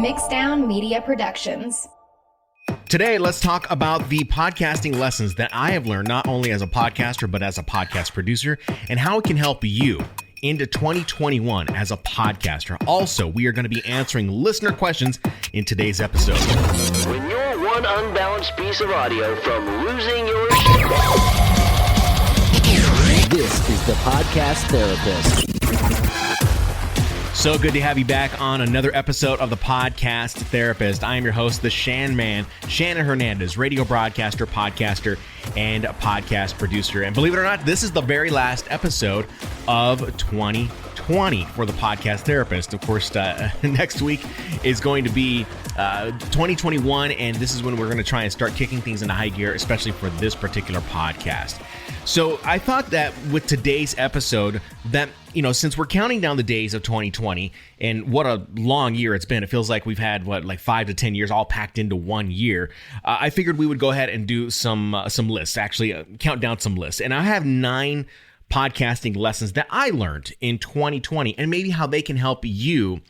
Mixdown Media Productions. Today, let's talk about the podcasting lessons that I have learned not only as a podcaster, but as a podcast producer, and how it can help you into 2021 as a podcaster. Also, we are going to be answering listener questions in today's episode. When you're one unbalanced piece of audio from losing your shit. This is the Podcast Therapist. So good to have you back on another episode of the Podcast Therapist. I am your host, the Shan Man, Shannon Hernandez, radio broadcaster, podcaster, and a podcast producer. And believe it or not, this is the very last episode of 2020 for the Podcast Therapist. Of course, next week is going to be 2021, and this is when we're going to try and start kicking things into high gear, especially for this particular podcast. So I thought that with today's episode that, since we're counting down the days of 2020 and what a long year it's been, it feels like we've had, 5 to 10 years all packed into 1 year. I figured we would go ahead and do some lists, actually count down some lists. And I have 9 podcasting lessons that I learned in 2020 and maybe how they can help you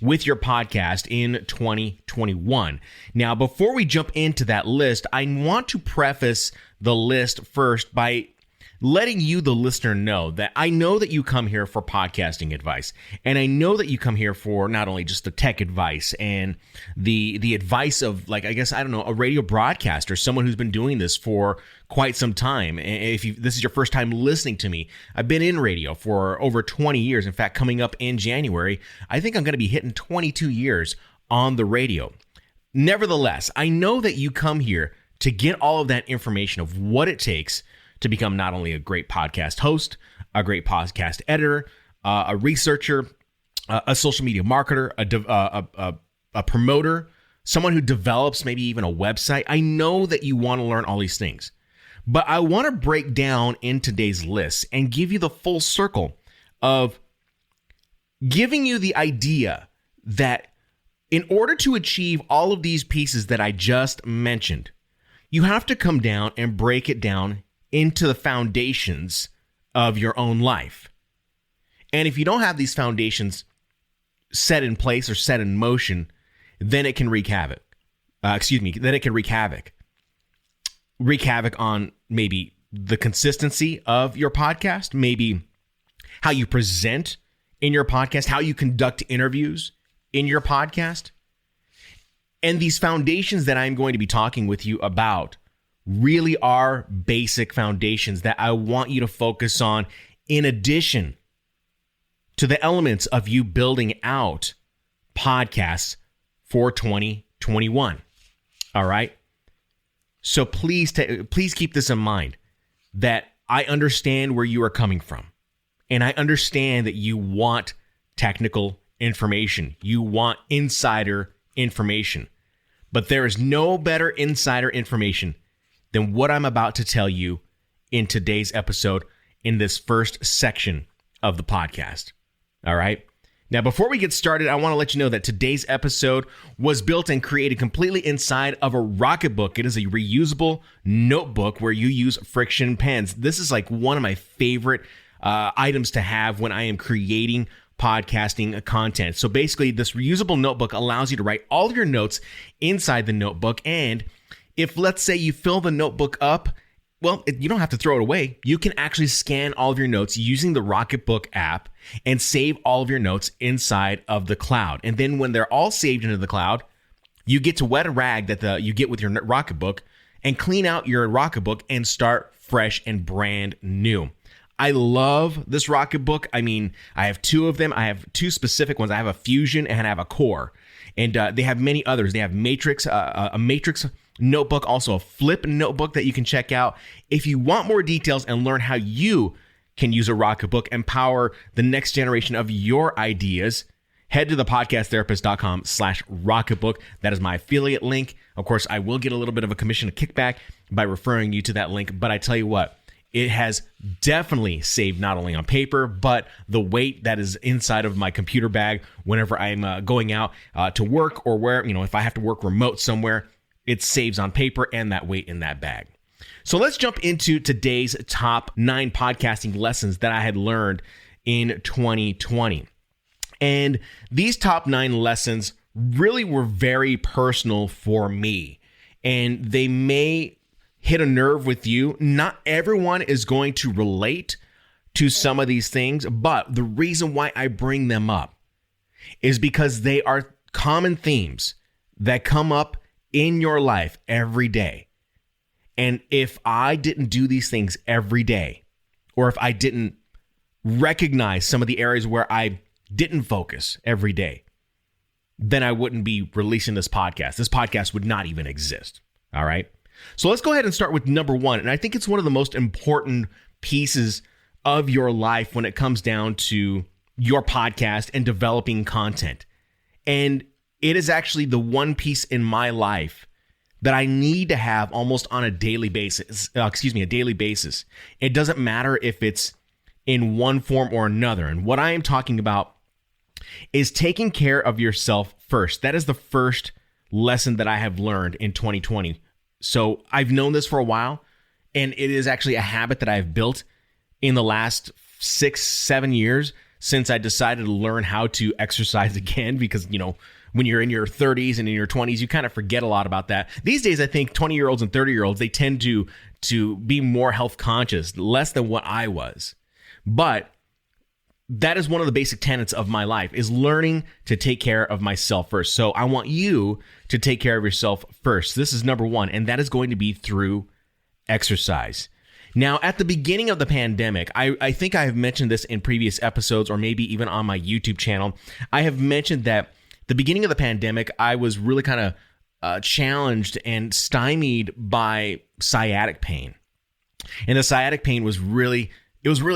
with your podcast in 2021. Now, before we jump into that list, I want to preface the list first by letting you, the listener, know that I know that you come here for podcasting advice. And I know that you come here for not only just the tech advice and the advice of, a radio broadcaster, someone who's been doing this for quite some time. If this is your first time listening to me, I've been in radio for over 20 years. In fact, coming up in January, I think I'm going to be hitting 22 years on the radio. Nevertheless, I know that you come here to get all of that information of what it takes to become not only a great podcast host, a great podcast editor, a researcher, a social media marketer, a promoter, someone who develops maybe even a website. I know that you want to learn all these things, but I want to break down in today's list and give you the full circle of giving you the idea that in order to achieve all of these pieces that I just mentioned, you have to come down and break it down into the foundations of your own life. And if you don't have these foundations set in place or set in motion, then it can wreak havoc. Then it can wreak havoc. Wreak havoc on maybe the consistency of your podcast, maybe how you present in your podcast, how you conduct interviews in your podcast. And these foundations that I'm going to be talking with you about really are basic foundations that I want you to focus on in addition to the elements of you building out podcasts for 2021. All right. So please keep this in mind that I understand where you are coming from. And I understand that you want technical information. You want insider information. But there is no better insider information than what I'm about to tell you in today's episode in this first section of the podcast. All right. Now, before we get started, I want to let you know that today's episode was built and created completely inside of a Rocketbook. It is a reusable notebook where you use friction pens. This is like one of my favorite items to have when I am creating podcasting content. So basically, this reusable notebook allows you to write all of your notes inside the notebook. And if, let's say, you fill the notebook up, well, you don't have to throw it away. You can actually scan all of your notes using the Rocketbook app and save all of your notes inside of the cloud. And then when they're all saved into the cloud, you get to wet a rag that you get with your Rocketbook and clean out your Rocketbook and start fresh and brand new. I love this Rocketbook. I mean, I have 2 of them. I have 2 specific ones. I have a Fusion and I have a Core. And they have many others. They have Matrix, a Matrix notebook, also a Flip notebook that you can check out. If you want more details and learn how you can use a Rocketbook and power the next generation of your ideas, head to thepodcasttherapist.com/Rocketbook. That is my affiliate link. Of course, I will get a little bit of a commission, a kickback by referring you to that link. But I tell you what, it has definitely saved not only on paper, but the weight that is inside of my computer bag whenever I'm going out to work or where, if I have to work remote somewhere, it saves on paper and that weight in that bag. So let's jump into today's top 9 podcasting lessons that I had learned in 2020. And these top 9 lessons really were very personal for me. And they may hit a nerve with you. Not everyone is going to relate to some of these things, but the reason why I bring them up is because they are common themes that come up in your life every day. And if I didn't do these things every day, or if I didn't recognize some of the areas where I didn't focus every day, then I wouldn't be releasing this podcast. This podcast would not even exist. All right. So let's go ahead and start with number one. And I think it's one of the most important pieces of your life when it comes down to your podcast and developing content. And it is actually the one piece in my life that I need to have almost on a daily basis. A daily basis. It doesn't matter if it's in one form or another. And what I am talking about is taking care of yourself first. That is the first lesson that I have learned in 2020. So I've known this for a while, and it is actually a habit that I've built in the last 6-7 years since I decided to learn how to exercise again, because, when you're in your 30s and in your 20s, you kind of forget a lot about that. These days, I think 20-year-olds and 30-year-olds, they tend to be more health conscious, less than what I was. But that is one of the basic tenets of my life, is learning to take care of myself first. So I want you to take care of yourself first. This is number one, and that is going to be through exercise. Now, at the beginning of the pandemic, I think I have mentioned this in previous episodes, or maybe even on my YouTube channel. I have mentioned that the beginning of the pandemic, I was really kind of challenged and stymied by sciatic pain. And the sciatic pain was really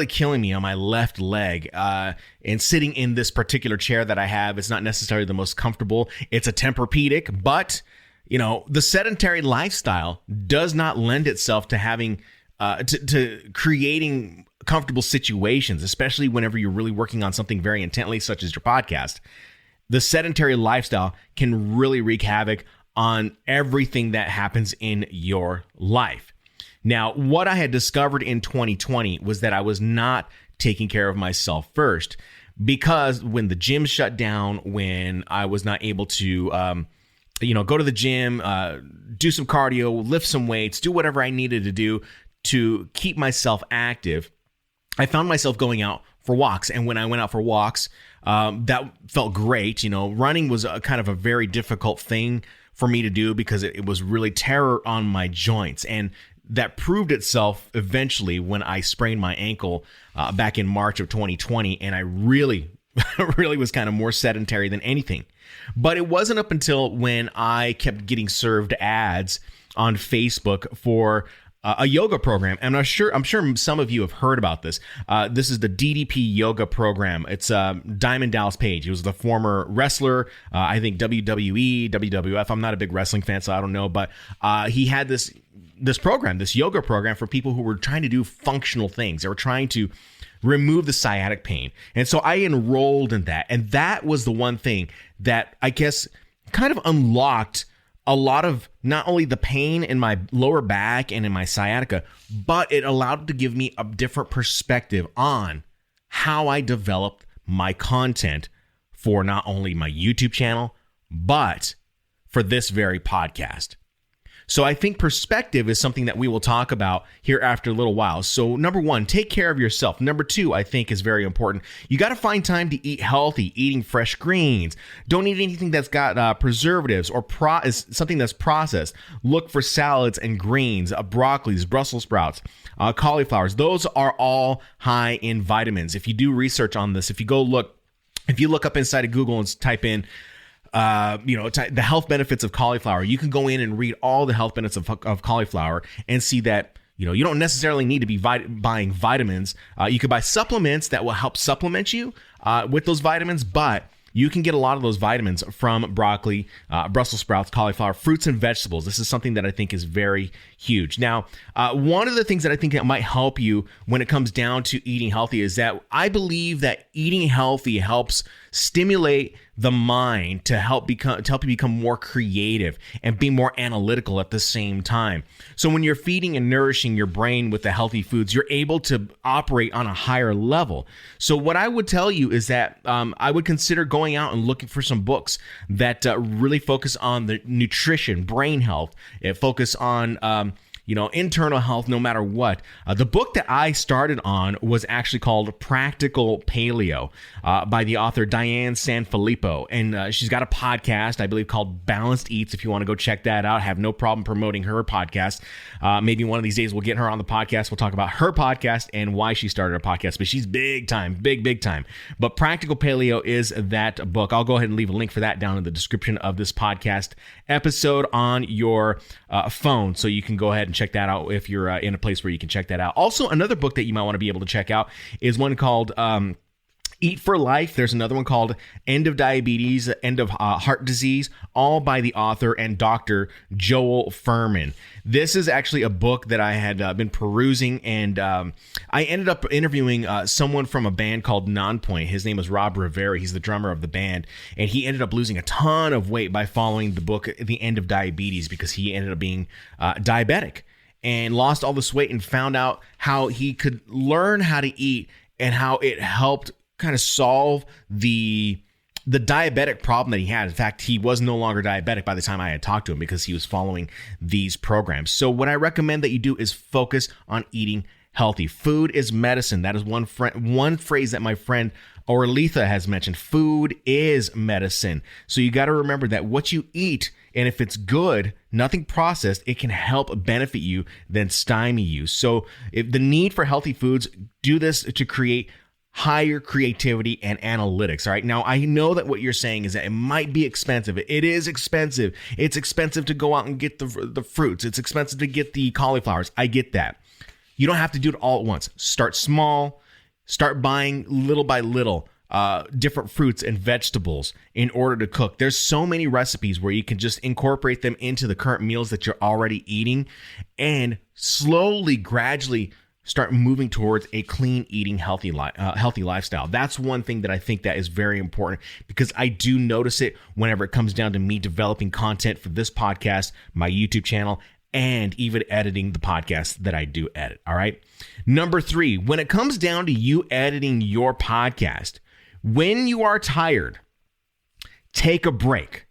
killing me on my left leg. And sitting in this particular chair that I have, it's not necessarily the most comfortable. It's a Tempur-Pedic, but the sedentary lifestyle does not lend itself to having to creating comfortable situations, especially whenever you're really working on something very intently, such as your podcast. The sedentary lifestyle can really wreak havoc on everything that happens in your life. Now, what I had discovered in 2020 was that I was not taking care of myself first, because when the gym shut down, when I was not able to, go to the gym, do some cardio, lift some weights, do whatever I needed to do to keep myself active, I found myself going out for walks. And when I went out for walks, that felt great. Running was kind of a very difficult thing for me to do because it was really terror on my joints. And that proved itself eventually when I sprained my ankle back in March of 2020. And I really was kind of more sedentary than anything. But it wasn't up until when I kept getting served ads on Facebook for a yoga program. And I'm sure some of you have heard about this. This is the DDP yoga program. It's Diamond Dallas Page. He was the former wrestler, I think WWE, WWF. I'm not a big wrestling fan, so I don't know. But he had this program, this yoga program for people who were trying to do functional things. They were trying to remove the sciatic pain. And so I enrolled in that. And that was the one thing that I guess kind of unlocked a lot of not only the pain in my lower back and in my sciatica, but it allowed to give me a different perspective on how I developed my content for not only my YouTube channel, but for this very podcast. So I think perspective is something that we will talk about here after a little while. So number one, take care of yourself. Number two, I think is very important. You got to find time to eat healthy, eating fresh greens. Don't eat anything that's got preservatives or something that's processed. Look for salads and greens, broccolis, Brussels sprouts, cauliflowers. Those are all high in vitamins. If you do research on this, if you look up inside of Google and type in the health benefits of cauliflower, you can go in and read all the health benefits of cauliflower and see that, you don't necessarily need to be buying vitamins. You could buy supplements that will help supplement you with those vitamins, but you can get a lot of those vitamins from broccoli, Brussels sprouts, cauliflower, fruits and vegetables. This is something that I think is very huge. Now, one of the things that I think that might help you when it comes down to eating healthy is that I believe that eating healthy helps stimulate the mind to help you become more creative and be more analytical at the same time. So when you're feeding and nourishing your brain with the healthy foods, you're able to operate on a higher level. So what I would tell you is that I would consider going out and looking for some books that really focus on the nutrition, brain health, focus on internal health, no matter what. The book that I started on was actually called Practical Paleo by the author Diane Sanfilippo. And she's got a podcast, I believe, called Balanced Eats. If you want to go check that out, I have no problem promoting her podcast. Maybe one of these days we'll get her on the podcast. We'll talk about her podcast and why she started a podcast. But she's big time, big time. But Practical Paleo is that book. I'll go ahead and leave a link for that down in the description of this podcast episode on your phone. So you can go ahead and check that out if you're in a place where you can check that out. Also, another book that you might want to be able to check out is one called Eat for Life. There's another one called End of Diabetes, End of Heart Disease, all by the author and Dr. Joel Fuhrman. This is actually a book that I had been perusing, and I ended up interviewing someone from a band called Nonpoint. His name is Rob Rivera. He's the drummer of the band, and he ended up losing a ton of weight by following the book The End of Diabetes because he ended up being diabetic and lost all this weight and found out how he could learn how to eat and how it helped kind of solve the diabetic problem that he had. In fact, he was no longer diabetic by the time I had talked to him because he was following these programs. So what I recommend that you do is focus on eating healthy. Food is medicine. That is one phrase that my friend Orletha has mentioned. Food is medicine. So you got to remember that what you eat, and if it's good, nothing processed, it can help benefit you than stymie you. So if the need for healthy foods, do this to create higher creativity and analytics. All right. Now, I know that what you're saying is that it might be expensive. It is expensive. It's expensive to go out and get the fruits. It's expensive to get the cauliflowers. I get that. You don't have to do it all at once. Start small. Start buying little by little different fruits and vegetables in order to cook. There's so many recipes where you can just incorporate them into the current meals that you're already eating and slowly, gradually start moving towards a clean eating, healthy lifestyle. That's one thing that I think that is very important because I do notice it whenever it comes down to me developing content for this podcast, my YouTube channel, and even editing the podcast that I do edit. All right. Number 3, when it comes down to you editing your podcast, when you are tired, take a break.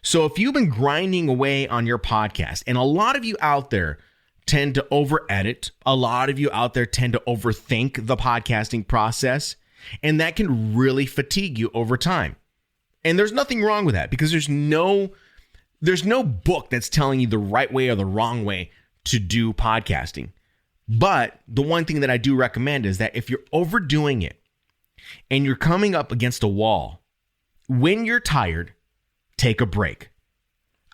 So if you've been grinding away on your podcast, and a lot of you out there tend to over edit, a lot of you out there tend to overthink the podcasting process, and that can really fatigue you over time. And there's nothing wrong with that because there's no book that's telling you the right way or the wrong way to do podcasting. But the one thing that I do recommend is that if you're overdoing it and you're coming up against a wall, when you're tired, take a break.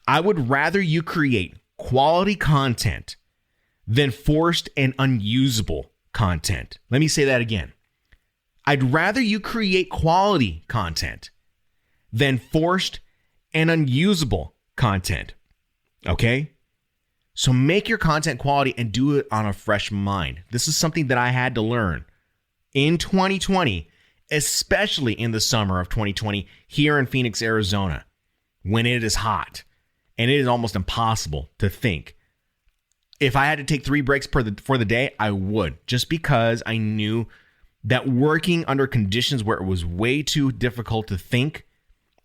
I would rather you create quality content than forced and unusable content. Let me say that again. I'd rather you create quality content than forced and unusable content. Okay? So make your content quality and do it on a fresh mind. This is something that I had to learn in 2020, especially in the summer of 2020 here in Phoenix, Arizona, when it is hot and it is almost impossible to think. If I had to take 3 breaks for the day, I would, just because I knew that working under conditions where it was way too difficult to think,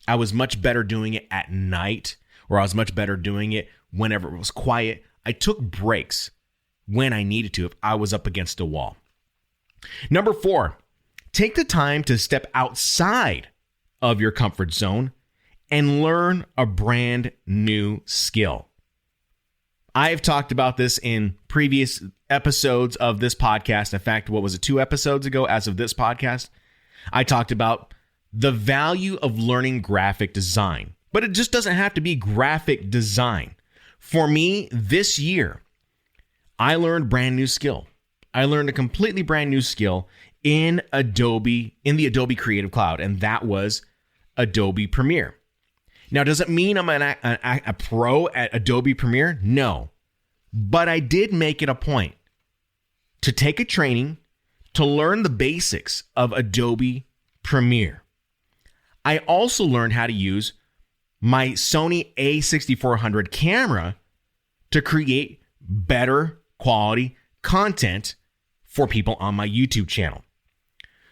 I was much better doing it at night, or I was much better doing it whenever it was quiet. I took breaks when I needed to if I was up against a wall. Number 4, take the time to step outside of your comfort zone and learn a brand new skill. I have talked about this in previous episodes of this podcast. In fact, 2 episodes ago as of this podcast? I talked about the value of learning graphic design. But it just doesn't have to be graphic design. For me, this year, I learned a brand new skill. I learned a completely brand new skill in the Adobe Creative Cloud, and that was Adobe Premiere. Now, does it mean I'm a pro at Adobe Premiere? No. But I did make it a point to take a training to learn the basics of Adobe Premiere. I also learned how to use my Sony a6400 camera to create better quality content for people on my YouTube channel.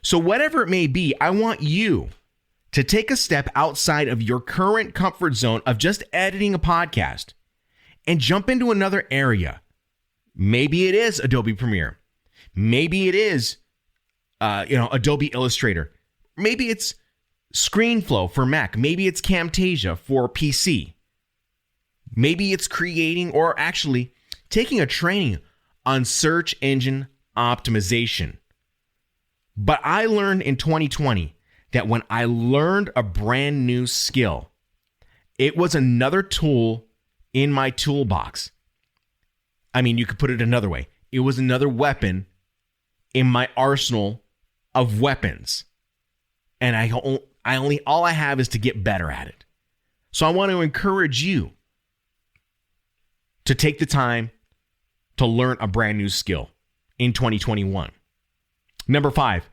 So whatever it may be, I want you to take a step outside of your current comfort zone of just editing a podcast and jump into another area. Maybe it is Adobe Premiere. Maybe it is, Adobe Illustrator. Maybe it's ScreenFlow for Mac. Maybe it's Camtasia for PC. Maybe it's creating or actually taking a training on search engine optimization. But I learned in 2020 that when I learned a brand new skill, it was another tool in my toolbox. I mean, you could put it another way. It was another weapon in my arsenal of weapons. And all I have is to get better at it. So I want to encourage you to take the time to learn a brand new skill in 2021. Number 5,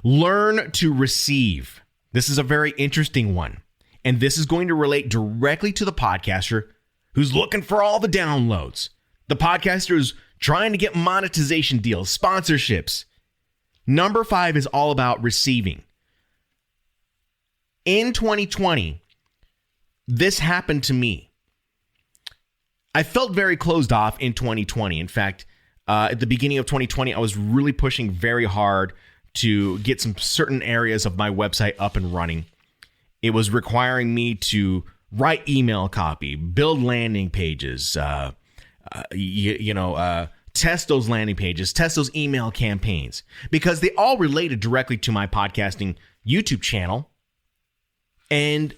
learn to receive. This is a very interesting one. And this is going to relate directly to the podcaster who's looking for all the downloads. The podcaster who's trying to get monetization deals, sponsorships. Number 5 is all about receiving. In 2020, this happened to me. I felt very closed off in 2020. In fact, at the beginning of 2020, I was really pushing very hard to get some certain areas of my website up and running. It was requiring me to write email copy, build landing pages, test those landing pages, test those email campaigns, because they all related directly to my podcasting YouTube channel. And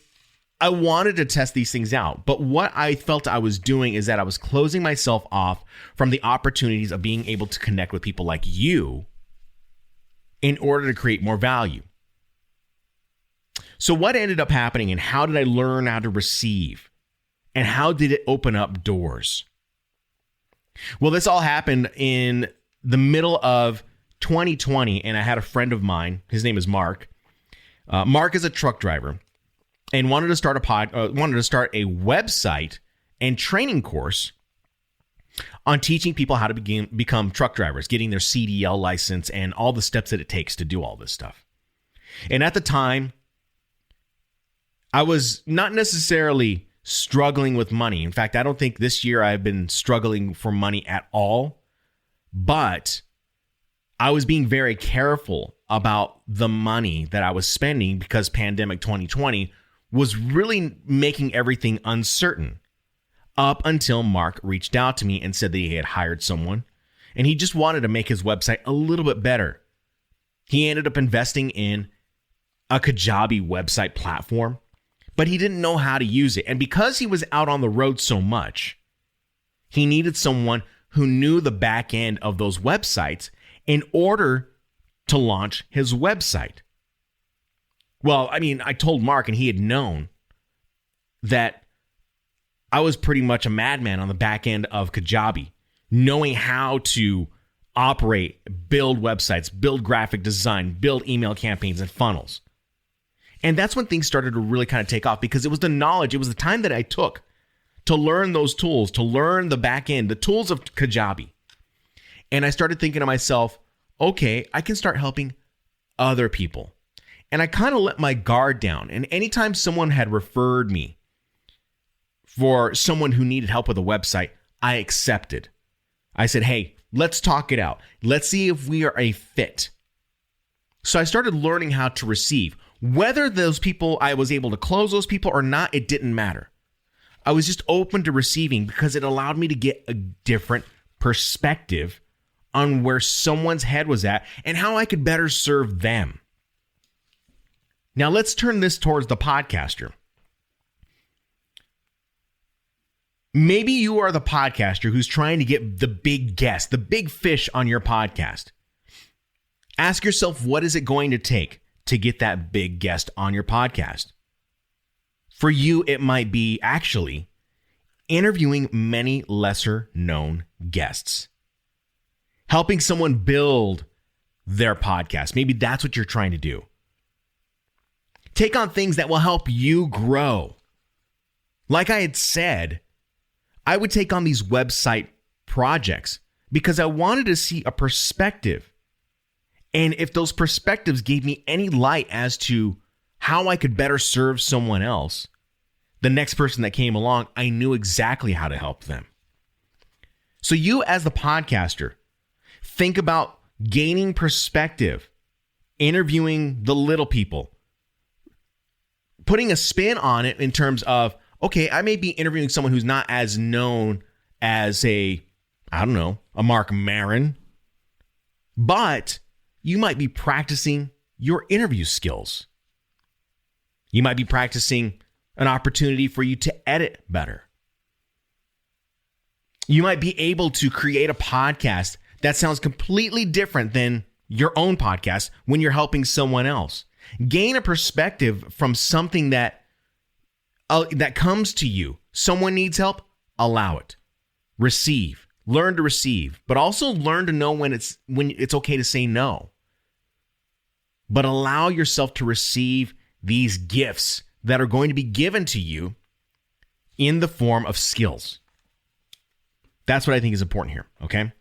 I wanted to test these things out. But what I felt I was doing is that I was closing myself off from the opportunities of being able to connect with people like you in order to create more value. So what ended up happening, and how did I learn how to receive? And how did it open up doors? Well, this all happened in the middle of 2020, and I had a friend of mine. His name is Mark. Mark is a truck driver and wanted to start a website and training course on teaching people how to become truck drivers, getting their CDL license, and all the steps that it takes to do all this stuff. And at the time, I was not necessarily struggling with money. In fact, I don't think this year I've been struggling for money at all. But I was being very careful about the money that I was spending because pandemic 2020 was really making everything uncertain. Up until Mark reached out to me and said that he had hired someone and he just wanted to make his website a little bit better. He ended up investing in a Kajabi website platform, but he didn't know how to use it. And because he was out on the road so much, he needed someone who knew the back end of those websites in order to launch his website. Well, I mean, I told Mark, and he had known that I was pretty much a madman on the back end of Kajabi, knowing how to operate, build websites, build graphic design, build email campaigns and funnels. And that's when things started to really kind of take off, because it was the knowledge, it was the time that I took to learn those tools, to learn the back end, the tools of Kajabi. And I started thinking to myself, okay, I can start helping other people. And I kind of let my guard down. And anytime someone had referred me for someone who needed help with a website, I accepted. I said, hey, let's talk it out. Let's see if we are a fit. So I started learning how to receive. Whether those people, I was able to close those people or not, it didn't matter. I was just open to receiving because it allowed me to get a different perspective on where someone's head was at and how I could better serve them. Now let's turn this towards the podcaster. Maybe you are the podcaster who's trying to get the big guest, the big fish on your podcast. Ask yourself, what is it going to take to get that big guest on your podcast? For you, it might be actually interviewing many lesser known guests, helping someone build their podcast. Maybe that's what you're trying to do. Take on things that will help you grow. Like I had said, I would take on these website projects because I wanted to see a perspective. And if those perspectives gave me any light as to how I could better serve someone else, the next person that came along, I knew exactly how to help them. So you as the podcaster, think about gaining perspective, interviewing the little people, putting a spin on it in terms of, okay, I may be interviewing someone who's not as known as a Mark Maron, but you might be practicing your interview skills. You might be practicing an opportunity for you to edit better. You might be able to create a podcast that sounds completely different than your own podcast when you're helping someone else. Gain a perspective from something that comes to you. Someone needs help, allow it. Receive. Learn to receive, but also learn to know when it's okay to say no. But allow yourself to receive these gifts that are going to be given to you in the form of skills. That's what I think is important here, okay?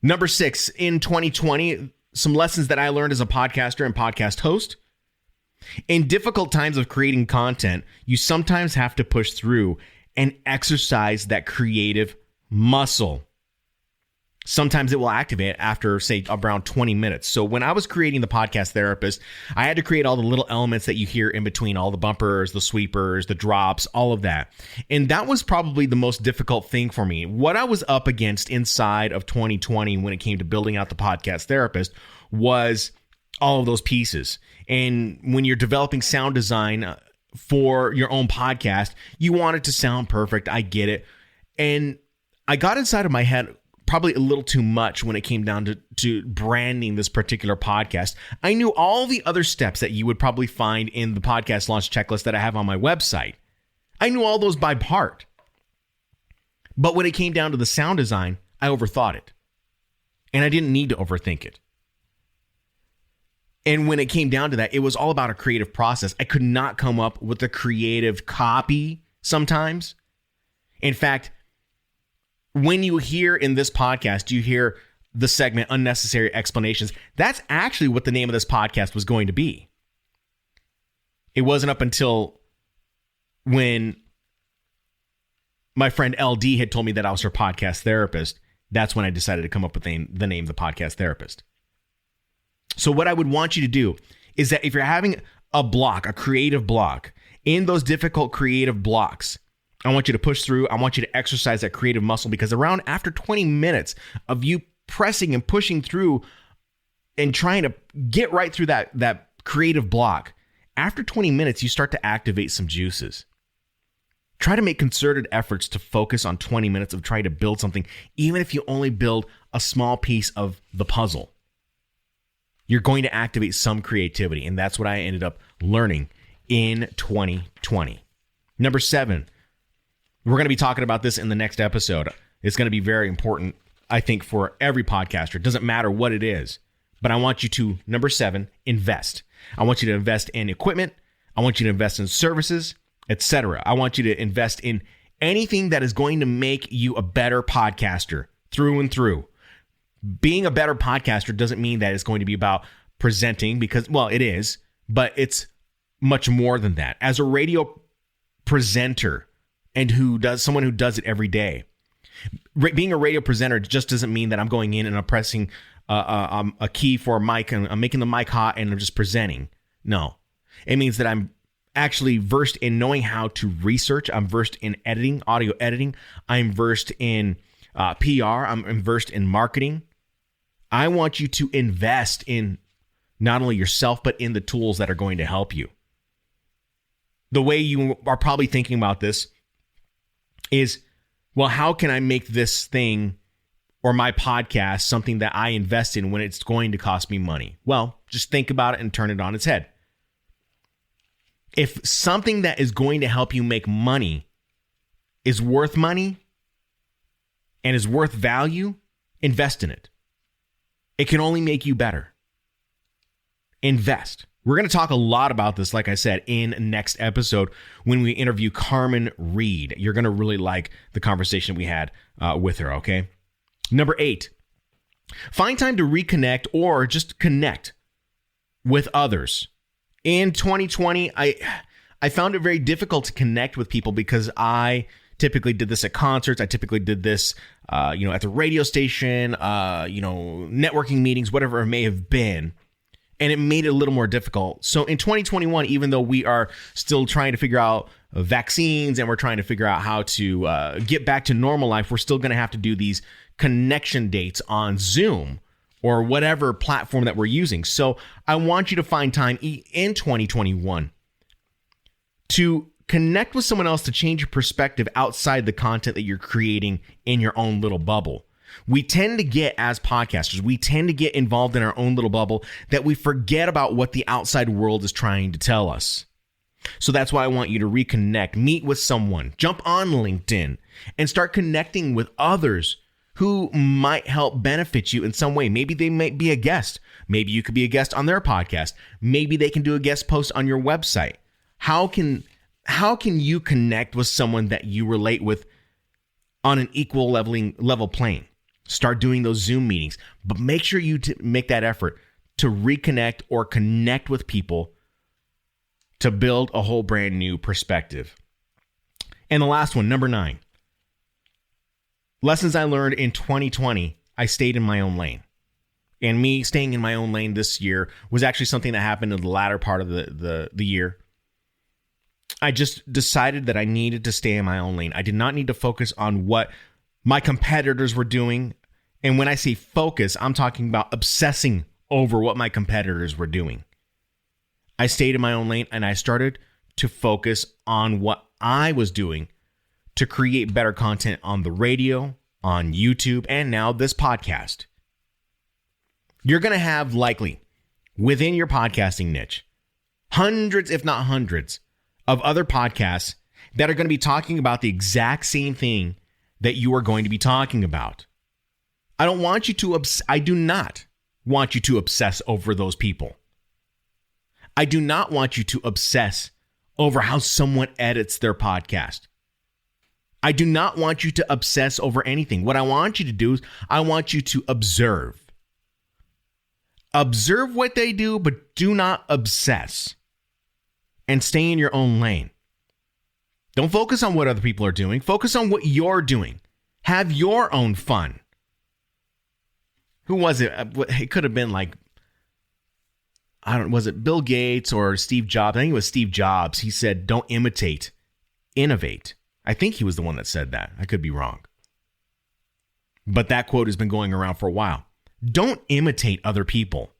Number 6, in 2020, some lessons that I learned as a podcaster and podcast host. In difficult times of creating content, you sometimes have to push through and exercise that creative muscle. Sometimes it will activate after, say, around 20 minutes. So when I was creating the Podcast Therapist, I had to create all the little elements that you hear in between, all the bumpers, the sweepers, the drops, all of that. And that was probably the most difficult thing for me. What I was up against inside of 2020 when it came to building out the Podcast Therapist was all of those pieces. And when you're developing sound design for your own podcast, you want it to sound perfect. I get it. And I got inside of my head probably a little too much when it came down to branding this particular podcast. I knew all the other steps that you would probably find in the podcast launch checklist that I have on my website. I knew all those by heart. But when it came down to the sound design, I overthought it. And I didn't need to overthink it. And when it came down to that, it was all about a creative process. I could not come up with a creative copy sometimes. In fact, when you hear in this podcast, you hear the segment Unnecessary Explanations. That's actually what the name of this podcast was going to be. It wasn't up until when my friend LD had told me that I was her podcast therapist. That's when I decided to come up with the name The Podcast Therapist. So what I would want you to do is that if you're having a block, a creative block, in those difficult creative blocks, I want you to push through. I want you to exercise that creative muscle, because around after 20 minutes of you pressing and pushing through and trying to get right through that creative block, after 20 minutes, you start to activate some juices. Try to make concerted efforts to focus on 20 minutes of trying to build something, even if you only build a small piece of the puzzle. You're going to activate some creativity, and that's what I ended up learning in 2020. Number 7, we're going to be talking about this in the next episode. It's going to be very important, I think, for every podcaster. It doesn't matter what it is, but I want you to, number 7, invest. I want you to invest in equipment. I want you to invest in services, etc. I want you to invest in anything that is going to make you a better podcaster through and through. Being a better podcaster doesn't mean that it's going to be about presenting, because, well, it is, but it's much more than that. As a radio presenter, and someone who does it every day. Being a radio presenter just doesn't mean that I'm going in and I'm pressing a key for a mic and I'm making the mic hot and I'm just presenting. No, it means that I'm actually versed in knowing how to research. I'm versed in editing, audio editing. I'm versed in PR. I'm versed in marketing. I want you to invest in not only yourself, but in the tools that are going to help you. The way you are probably thinking about this is, well, how can I make this thing or my podcast something that I invest in when it's going to cost me money? Well, just think about it and turn it on its head. If something that is going to help you make money is worth money and is worth value, invest in it. It can only make you better. Invest. We're going to talk a lot about this, like I said, in next episode when we interview Carmen Reed. You're going to really like the conversation we had with her, okay? Number 8, find time to reconnect or just connect with others. In 2020, I found it very difficult to connect with people because I typically did this at concerts. I typically did this, at the radio station, networking meetings, whatever it may have been. And it made it a little more difficult. So in 2021, even though we are still trying to figure out vaccines and we're trying to figure out how to get back to normal life, we're still going to have to do these connection dates on Zoom or whatever platform that we're using. So I want you to find time in 2021 to connect with someone else to change your perspective outside the content that you're creating in your own little bubble. We tend to get, as podcasters, we tend to get involved in our own little bubble that we forget about what the outside world is trying to tell us. So that's why I want you to reconnect, meet with someone, jump on LinkedIn, and start connecting with others who might help benefit you in some way. Maybe they might be a guest. Maybe you could be a guest on their podcast. Maybe they can do a guest post on your website. How can you connect with someone that you relate with on an equal level plane? Start doing those Zoom meetings, but make sure you make that effort to reconnect or connect with people to build a whole brand new perspective. And the last one, number 9. Lessons I learned in 2020, I stayed in my own lane. And me staying in my own lane this year was actually something that happened in the latter part of the year. I just decided that I needed to stay in my own lane. I did not need to focus on what my competitors were doing. And when I say focus, I'm talking about obsessing over what my competitors were doing. I stayed in my own lane and I started to focus on what I was doing to create better content on the radio, on YouTube, and now this podcast. You're going to have likely within your podcasting niche, hundreds, if not hundreds, of other podcasts that are going to be talking about the exact same thing that you are going to be talking about. I do not want you to obsess over those people. I do not want you to obsess over how someone edits their podcast. I do not want you to obsess over anything. What I want you to do is I want you to observe. Observe what they do, but do not obsess. And stay in your own lane. Don't focus on what other people are doing. Focus on what you're doing. Have your own fun. Who was it? It could have been was it Bill Gates or Steve Jobs? I think it was Steve Jobs. He said, don't imitate, innovate. I think he was the one that said that. I could be wrong. But that quote has been going around for a while. Don't imitate other people.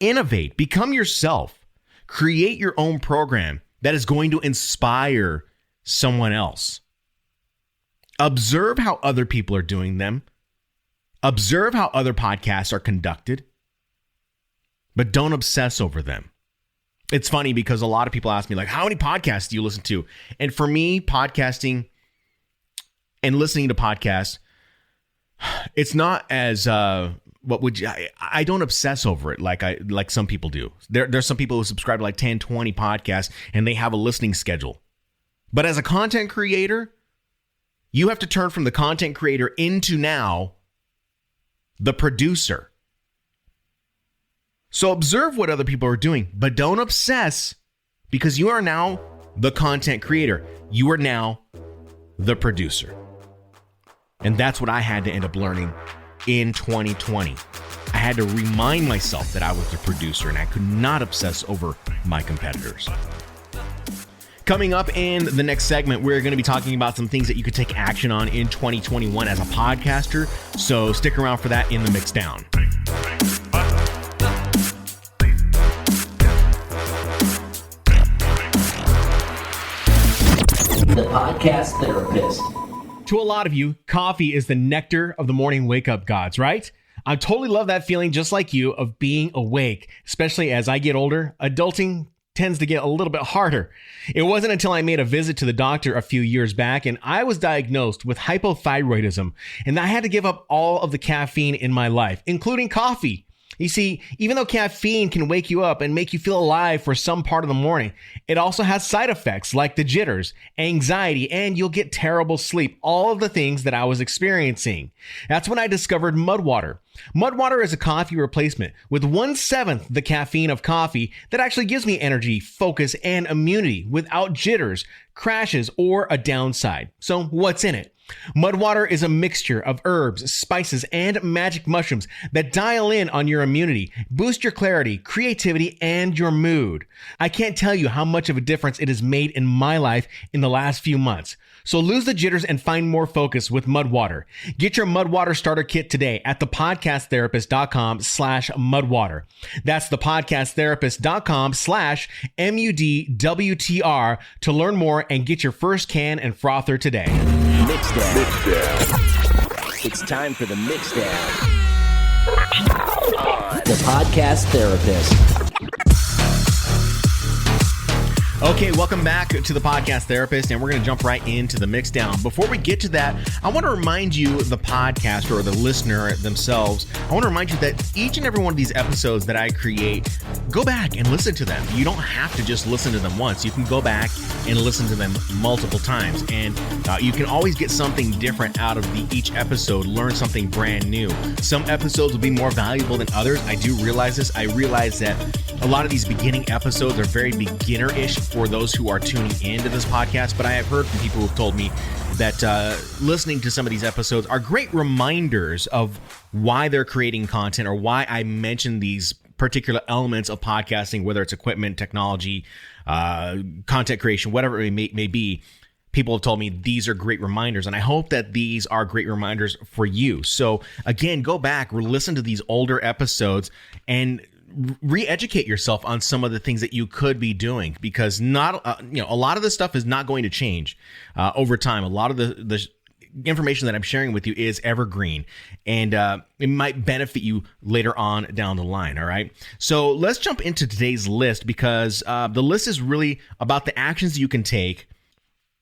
Innovate. Become yourself. Create your own program that is going to inspire someone else. Observe how other people are doing them. Observe how other podcasts are conducted. But don't obsess over them. It's funny because a lot of people ask me, how many podcasts do you listen to? And for me, podcasting and listening to podcasts, it's not as I don't obsess over it like some people do. There's some people who subscribe to 10, 20 podcasts and they have a listening schedule. But as a content creator, you have to turn from the content creator into now the producer. So observe what other people are doing, but don't obsess because you are now the content creator. You are now the producer. And that's what I had to end up learning in 2020. I had to remind myself that I was the producer and I could not obsess over my competitors. Coming up in the next segment, we're going to be talking about some things that you could take action on in 2021 as a podcaster. So stick around for that in the Mix Down. The Podcast Therapist. To a lot of you, coffee is the nectar of the morning wake-up gods, right? I totally love that feeling, just like you, of being awake, especially as I get older. Adulting tends to get a little bit harder. It wasn't until I made a visit to the doctor a few years back and I was diagnosed with hypothyroidism, and I had to give up all of the caffeine in my life, including coffee. You see, even though caffeine can wake you up and make you feel alive for some part of the morning, it also has side effects like the jitters, anxiety, and you'll get terrible sleep. All of the things that I was experiencing. That's when I discovered Mud Water. Mud Water is a coffee replacement with 1/7 the caffeine of coffee that actually gives me energy, focus, and immunity without jitters, crashes, or a downside. So what's in it? Mud Water is a mixture of herbs, spices, and magic mushrooms that dial in on your immunity, boost your clarity, creativity, and your mood. I can't tell you how much of a difference it has made in my life in the last few months. So lose the jitters and find more focus with Mud Water. Get your Mud Water starter kit today at thepodcasttherapist.com/mudwater. That's thepodcasttherapist.com/MUDWTR to learn more and get your first can and frother today. Mix down. It's time for the mix down. The Podcast Therapist. Okay, welcome back to the Podcast Therapist, and we're going to jump right into the mix down. Before we get to that, I want to remind you, the podcaster or the listener themselves, I want to remind you that each and every one of these episodes that I create, go back and listen to them. You don't have to just listen to them once. You can go back and listen to them multiple times, and you can always get something different out of each episode, learn something brand new. Some episodes will be more valuable than others. I do realize this. I realize that a lot of these beginning episodes are very beginner-ish for those who are tuning into this podcast, but I have heard from people who have told me that listening to some of these episodes are great reminders of why they're creating content or why I mention these particular elements of podcasting, whether it's equipment, technology, content creation, whatever it may be. People have told me these are great reminders, and I hope that these are great reminders for you. So again, go back, listen to these older episodes, and re-educate yourself on some of the things that you could be doing, because not a lot of this stuff is not going to change over time. A lot of the information that I'm sharing with you is evergreen, and it might benefit you later on down the line. All right, so let's jump into today's list, because the list is really about the actions you can take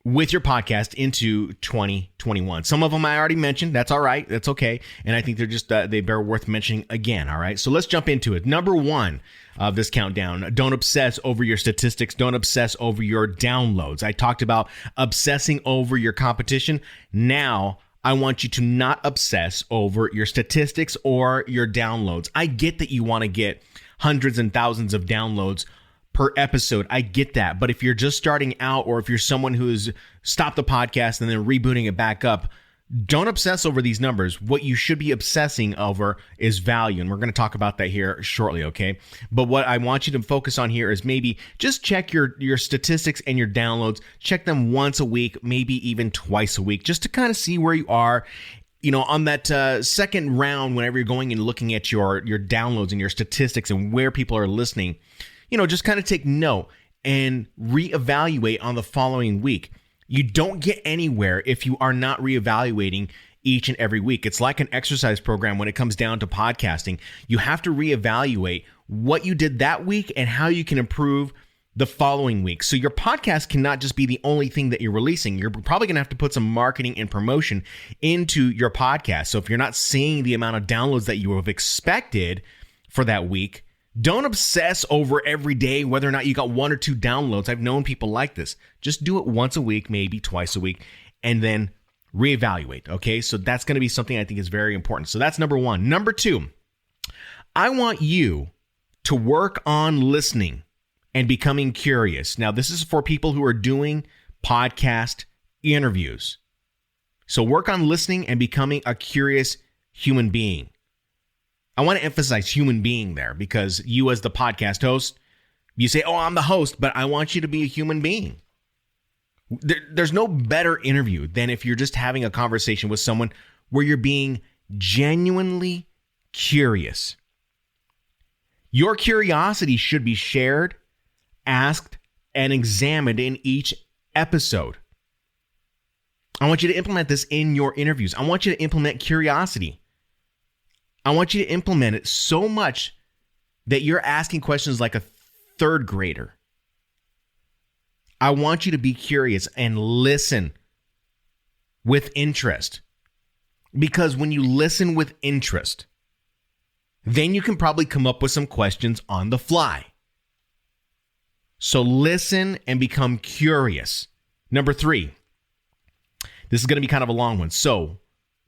with your podcast into 2021. Some of them I already mentioned. That's all right. That's okay. And I think they're just, they bear worth mentioning again. All right. So let's jump into it. Number one of this countdown, don't obsess over your statistics. Don't obsess over your downloads. I talked about obsessing over your competition. Now I want you to not obsess over your statistics or your downloads. I get that you want to get hundreds and thousands of downloads per episode. I get that. But if you're just starting out, or if you're someone who's stopped the podcast and then rebooting it back up, don't obsess over these numbers. What you should be obsessing over is value. And we're going to talk about that here shortly, okay? But what I want you to focus on here is maybe just check your statistics and your downloads. Check them once a week, maybe even twice a week, just to kind of see where you are. You know, on that second round, whenever you're going and looking at your downloads and your statistics and where people are listening, you know, just kind of take note and reevaluate on the following week. You don't get anywhere if you are not reevaluating each and every week. It's like an exercise program when it comes down to podcasting. You have to reevaluate what you did that week and how you can improve the following week. So your podcast cannot just be the only thing that you're releasing. You're probably going to have to put some marketing and promotion into your podcast. So if you're not seeing the amount of downloads that you have expected for that week, don't obsess over every day whether or not you got 1 or 2 downloads. I've known people like this. Just do it once a week, maybe twice a week, and then reevaluate. Okay, so that's going to be something I think is very important. So that's number one. Number two, I want you to work on listening and becoming curious. Now, this is for people who are doing podcast interviews. So work on listening and becoming a curious human being. I want to emphasize human being there, because you as the podcast host, you say, oh, I'm the host, but I want you to be a human being. There's no better interview than if you're just having a conversation with someone where you're being genuinely curious. Your curiosity should be shared, asked, and examined in each episode. I want you to implement this in your interviews. I want you to implement curiosity. I want you to implement it so much that you're asking questions like a third grader. I want you to be curious and listen with interest. Because when you listen with interest, then you can probably come up with some questions on the fly. So listen and become curious. Number 3, this is going to be kind of a long one. So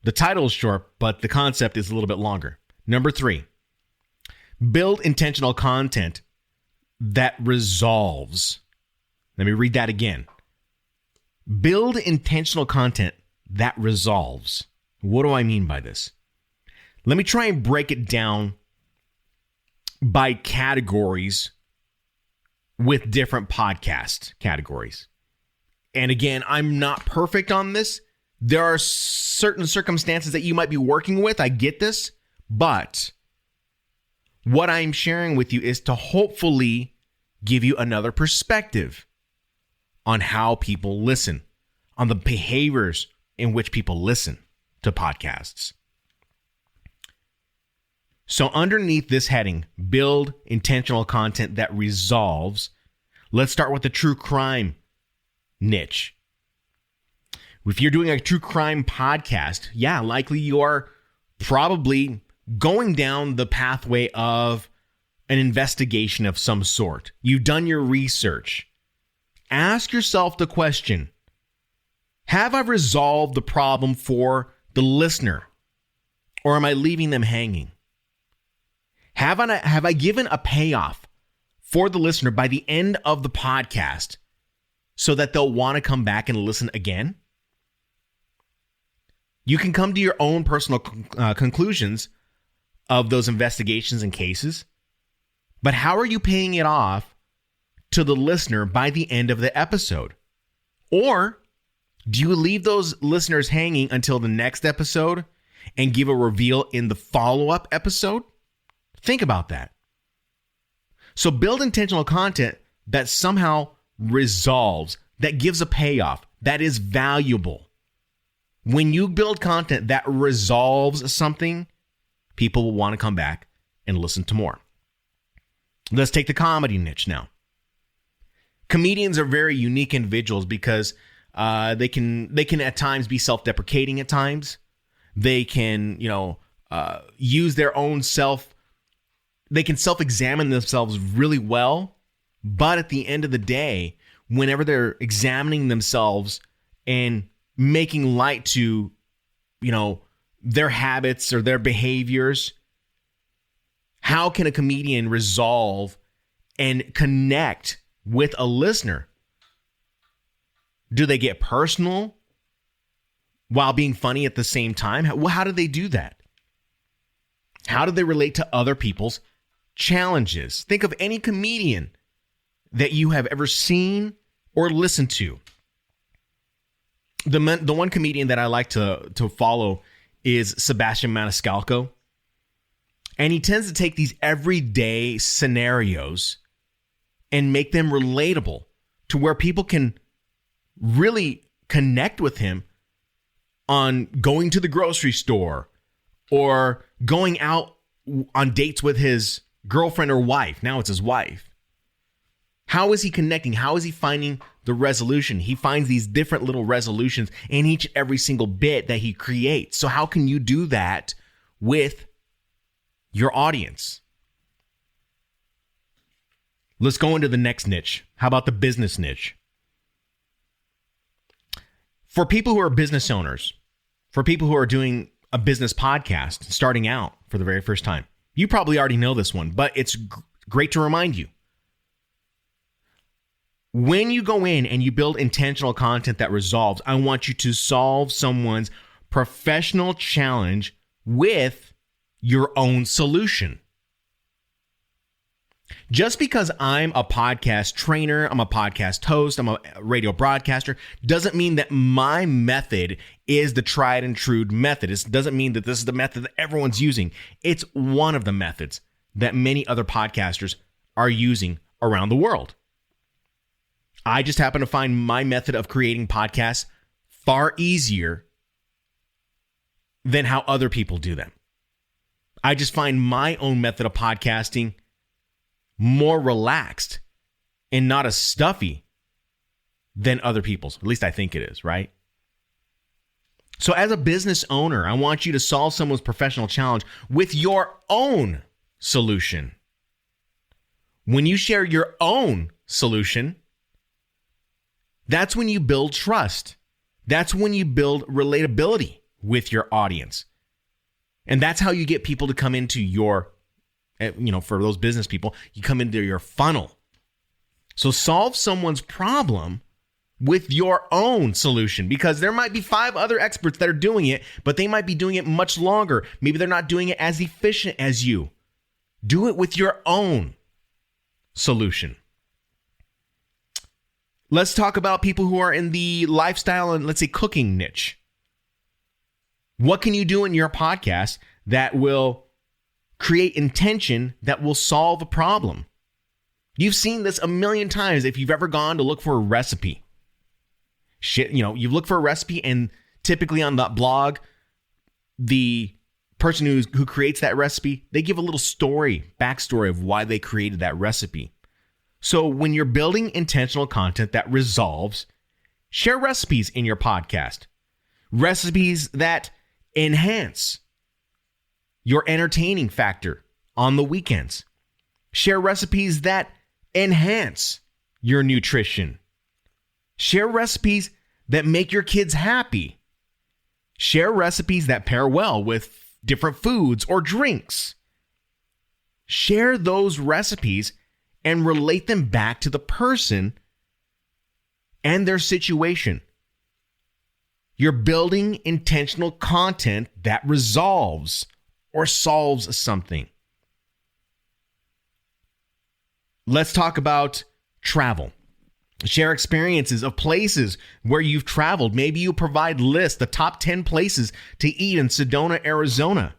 the title is short, but the concept is a little bit longer. Number 3, build intentional content that resolves. Let me read that again. Build intentional content that resolves. What do I mean by this? Let me try and break it down by categories with different podcast categories. And again, I'm not perfect on this. There are certain circumstances that you might be working with. I get this. But what I'm sharing with you is to hopefully give you another perspective on how people listen, on the behaviors in which people listen to podcasts. So underneath this heading, build intentional content that resolves, let's start with the true crime niche. If you're doing a true crime podcast, likely you are probably going down the pathway of an investigation of some sort. You've done your research. Ask yourself the question, have I resolved the problem for the listener, or am I leaving them hanging? Have I given a payoff for the listener by the end of the podcast so that they'll want to come back and listen again? You can come to your own personal conclusions of those investigations and cases, but how are you paying it off to the listener by the end of the episode? Or do you leave those listeners hanging until the next episode and give a reveal in the follow-up episode? Think about that. So build intentional content that somehow resolves, that gives a payoff, that is valuable. When you build content that resolves something, people will want to come back and listen to more. Let's take the comedy niche now. Comedians are very unique individuals because they can at times be self-deprecating at times. They can, use their own they can self-examine themselves really well, but at the end of the day, whenever they're examining themselves and making light to, their habits or their behaviors, how can a comedian resolve and connect with a listener? Do they get personal while being funny at the same time? How do they do that? How do they relate to other people's challenges? Think of any comedian that you have ever seen or listened to. The one comedian that I like to follow is Sebastian Maniscalco. And he tends to take these everyday scenarios and make them relatable to where people can really connect with him on going to the grocery store or going out on dates with his girlfriend or wife. Now it's his wife. How is he connecting? How is he finding the resolution? He finds these different little resolutions in each and every single bit that he creates. So how can you do that with your audience? Let's go into the next niche. How about the business niche? For people who are business owners, for people who are doing a business podcast, starting out for the very first time, you probably already know this one, but it's great to remind you. When you go in and you build intentional content that resolves, I want you to solve someone's professional challenge with your own solution. Just because I'm a podcast trainer, I'm a podcast host, I'm a radio broadcaster, doesn't mean that my method is the tried and true method. It doesn't mean that this is the method that everyone's using. It's one of the methods that many other podcasters are using around the world. I just happen to find my method of creating podcasts far easier than how other people do them. I just find my own method of podcasting more relaxed and not as stuffy than other people's. At least I think it is, right? So as a business owner, I want you to solve someone's professional challenge with your own solution. When you share your own solution, that's when you build trust. That's when you build relatability with your audience. And that's how you get people to come into your, for those business people, you come into your funnel. So solve someone's problem with your own solution, because there might be 5 other experts that are doing it, but they might be doing it much longer. Maybe they're not doing it as efficient as you. Do it with your own solution. Let's talk about people who are in the lifestyle and, let's say, cooking niche. What can you do in your podcast that will create intention that will solve a problem? You've seen this a million times if you've ever gone to look for a recipe. You look for a recipe, and typically on that blog, the person who creates that recipe, they give a little backstory of why they created that recipe. So when you're building intentional content that resolves, share recipes in your podcast. Recipes that enhance your entertaining factor on the weekends. Share recipes that enhance your nutrition. Share recipes that make your kids happy. Share recipes that pair well with different foods or drinks. Share those recipes and relate them back to the person and their situation. You're building intentional content that resolves or solves something. Let's talk about travel. Share experiences of places where you've traveled. Maybe you provide lists, the top 10 places to eat in Sedona, Arizona.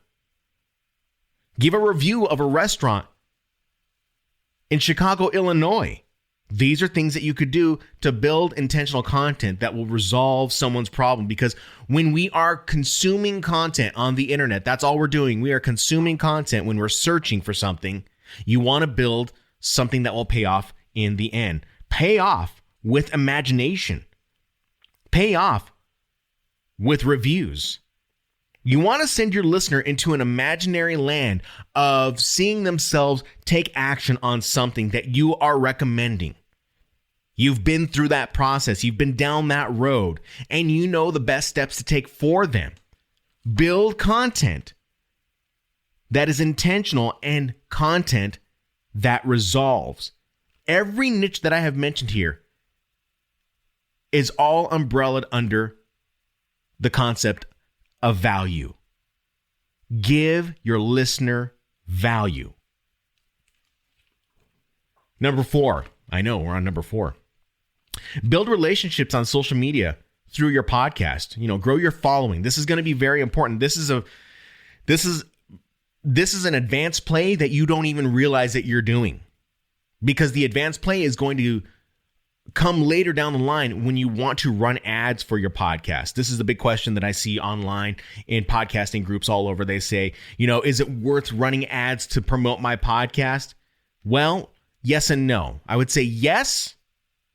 Give a review of a restaurant in Chicago, Illinois. These are things that you could do to build intentional content that will resolve someone's problem. Because when we are consuming content on the internet, that's all we're doing. We are consuming content when we're searching for something. You want to build something that will pay off in the end. Pay off with imagination. Pay off with reviews. You want to send your listener into an imaginary land of seeing themselves take action on something that you are recommending. You've been through that process. You've been down that road, and you know the best steps to take for them. Build content that is intentional and content that resolves. Every niche that I have mentioned here is all umbrellaed under the concept of value. Give your listener value. Number 4. I know we're on number 4. Build relationships on social media through your podcast. Grow your following. This is going to be very important. This is an advanced play that you don't even realize that you're doing, because the advanced play is going to come later down the line when you want to run ads for your podcast. This is the big question that I see online in podcasting groups all over. They say, is it worth running ads to promote my podcast? Well, yes and no. I would say yes.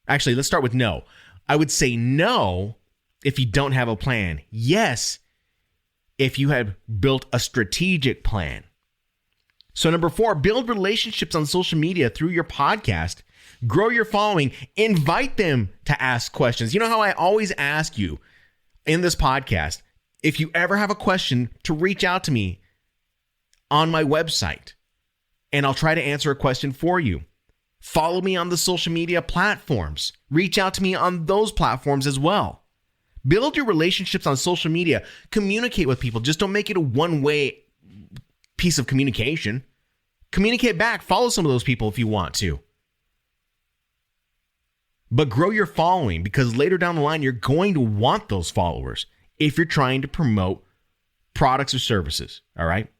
Actually, let's start with no. I would say no if you don't have a plan. Yes, if you have built a strategic plan. So number 4, build relationships on social media through your podcast. Grow your following. Invite them to ask questions. You know how I always ask you in this podcast, if you ever have a question, to reach out to me on my website, and I'll try to answer a question for you. Follow me on the social media platforms. Reach out to me on those platforms as well. Build your relationships on social media. Communicate with people. Just don't make it a one-way piece of communication. Communicate back. Follow some of those people if you want to. But grow your following, because later down the line, you're going to want those followers if you're trying to promote products or services. All right.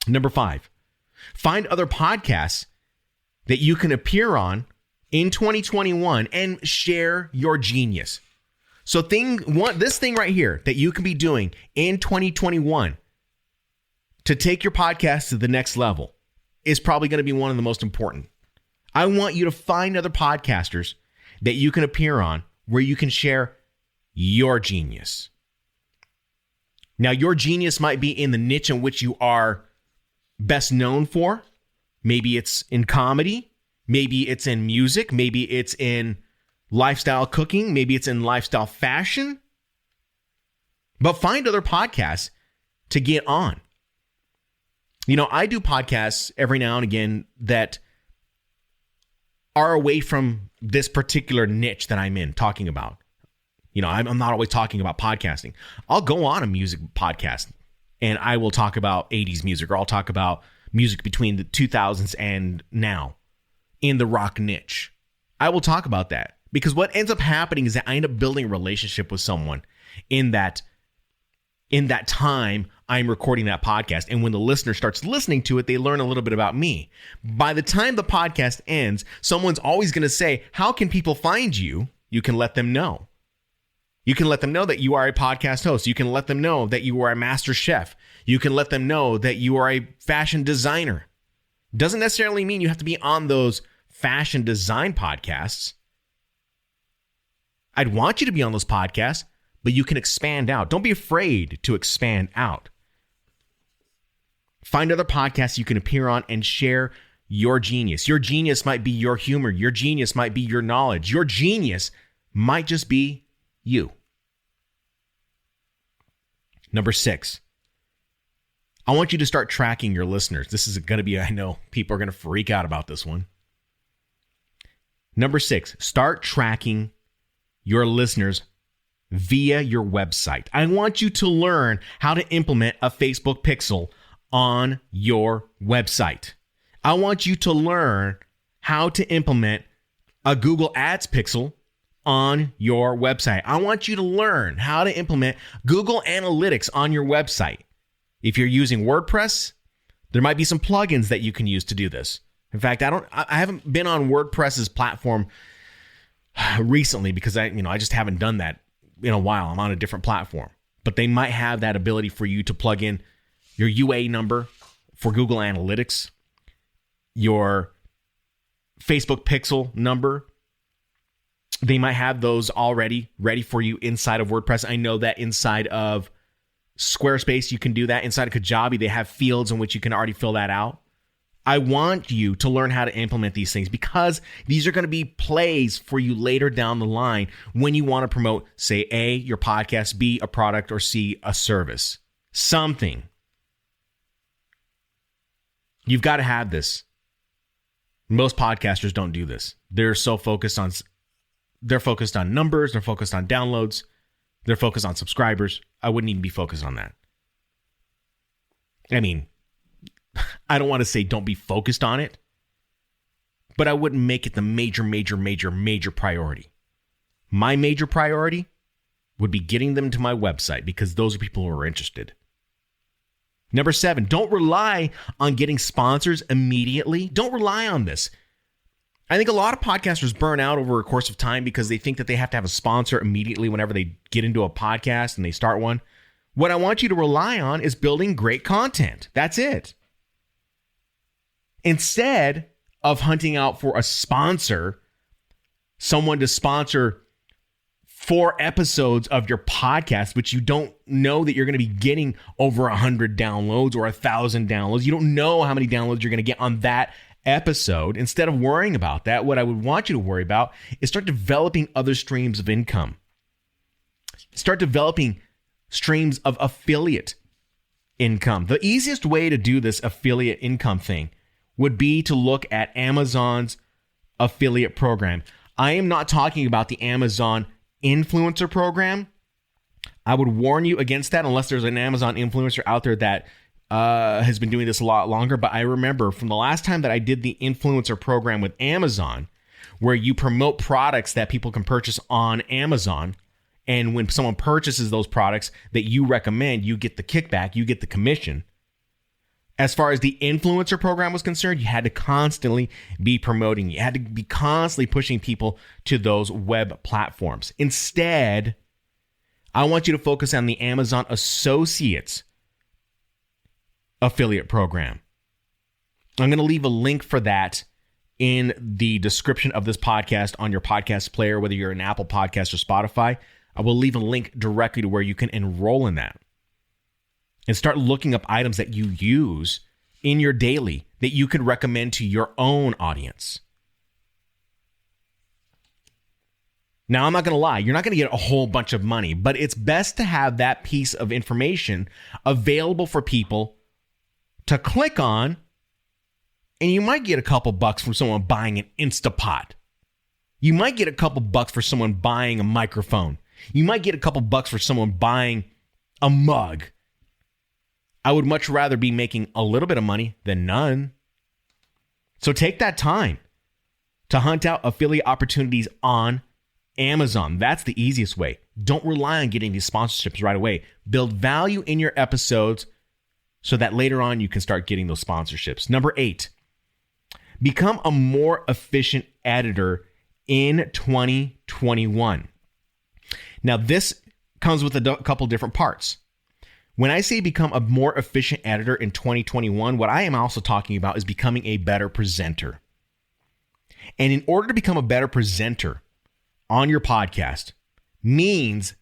Number 5, find other podcasts that you can appear on in 2021 and share your genius. So this thing right here that you can be doing in 2021 to take your podcast to the next level is probably going to be one of the most important. I want you to find other podcasters that you can appear on where you can share your genius. Now, your genius might be in the niche in which you are best known for. Maybe it's in comedy. Maybe it's in music. Maybe it's in lifestyle cooking. Maybe it's in lifestyle fashion. But find other podcasts to get on. You know, I do podcasts every now and again that are away from this particular niche that I'm in talking about. You know, I'm not always talking about podcasting. I'll go on a music podcast and I will talk about 80s music, or I'll talk about music between the 2000s and now in the rock niche. I will talk about that because what ends up happening is that I end up building a relationship with someone in that time I'm recording that podcast. And when the listener starts listening to it, they learn a little bit about me. By the time the podcast ends, someone's always going to say, how can people find you? You can let them know. You can let them know that you are a podcast host. You can let them know that you are a master chef. You can let them know that you are a fashion designer. Doesn't necessarily mean you have to be on those fashion design podcasts. I'd want you to be on those podcasts, but you can expand out. Don't be afraid to expand out. Find other podcasts you can appear on and share your genius. Your genius might be your humor. Your genius might be your knowledge. Your genius might just be you. Number 6, I want you to start tracking your listeners. This is going to be, I know people are going to freak out about this one. Number 6, start tracking your listeners via your website. I want you to learn how to implement a Facebook pixel on your website. I want you to learn how to implement a Google Ads pixel on your website. I want you to learn how to implement Google Analytics on your website. If you're using WordPress, there might be some plugins that you can use to do this. In fact, I haven't been on WordPress's platform recently because I just haven't done that in a while. I'm on a different platform, but they might have that ability for you to plug in your UA number for Google Analytics, your Facebook pixel number. They might have those already ready for you inside of WordPress. I know that inside of Squarespace, you can do that. Inside of Kajabi, they have fields in which you can already fill that out. I want you to learn how to implement these things because these are going to be plays for you later down the line when you want to promote, say, A, your podcast, B, a product, or C, a service. Something. You've got to have this. Most podcasters don't do this. They're focused on numbers. They're focused on downloads. They're focused on subscribers. I wouldn't even be focused on that. I mean, I don't want to say don't be focused on it, but I wouldn't make it the major priority. My major priority would be getting them to my website because those are people who are interested. Number 7, don't rely on getting sponsors immediately. Don't rely on this. I think a lot of podcasters burn out over a course of time because they think that they have to have a sponsor immediately whenever they get into a podcast and they start one. What I want you to rely on is building great content. That's it. Instead of hunting out for a sponsor, someone to sponsor 4 episodes of your podcast, which you don't know that you're going to be getting over 100 downloads or 1,000 downloads. You don't know how many downloads you're going to get on that episode. Instead of worrying about that, what I would want you to worry about is start developing other streams of income. Start developing streams of affiliate income. The easiest way to do this affiliate income thing would be to look at Amazon's affiliate program. I am not talking about the Amazon influencer program. I would warn you against that unless there's an Amazon influencer out there that has been doing this a lot longer. But I remember from the last time that I did the influencer program with Amazon, where you promote products that people can purchase on Amazon. And when someone purchases those products that you recommend, you get the kickback, you get the commission. As far as the influencer program was concerned, you had to constantly be promoting. You had to be constantly pushing people to those web platforms. Instead, I want you to focus on the Amazon Associates affiliate program. I'm going to leave a link for that in the description of this podcast on your podcast player, whether you're an Apple Podcast or Spotify. I will leave a link directly to where you can enroll in that. and start looking up items that you use in your daily that you could recommend to your own audience. Now, I'm not going to lie, you're not going to get a whole bunch of money, but it's best to have that piece of information available for people to click on, and you might get a couple bucks from someone buying an Instapot. You might get a couple bucks for someone buying a microphone. You might get a couple bucks for someone buying a mug. I would much rather be making a little bit of money than none. So take that time to hunt out affiliate opportunities on Amazon. That's the easiest way. Don't rely on getting these sponsorships right away. Build value in your episodes so that later on you can start getting those sponsorships. Number 8, become a more efficient editor in 2021. Now, this comes with a couple different parts. When I say become a more efficient editor in 2021, what I am also talking about is becoming a better presenter. And in order to become a better presenter on your podcast means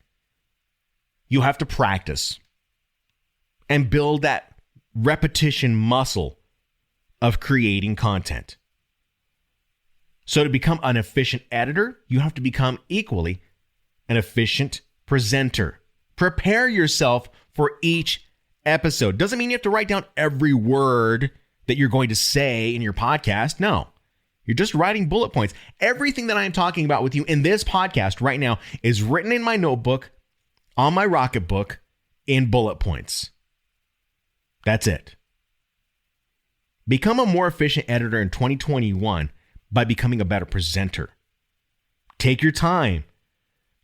you have to practice and build that repetition muscle of creating content. So to become an efficient editor, you have to become equally an efficient presenter. Prepare yourself for each episode. Doesn't mean you have to write down every word that you're going to say in your podcast. No, you're just writing bullet points. Everything that I'm talking about with you in this podcast right now is written in my notebook, on my Rocketbook, in bullet points. That's it. Become a more efficient editor in 2021 by becoming a better presenter. Take your time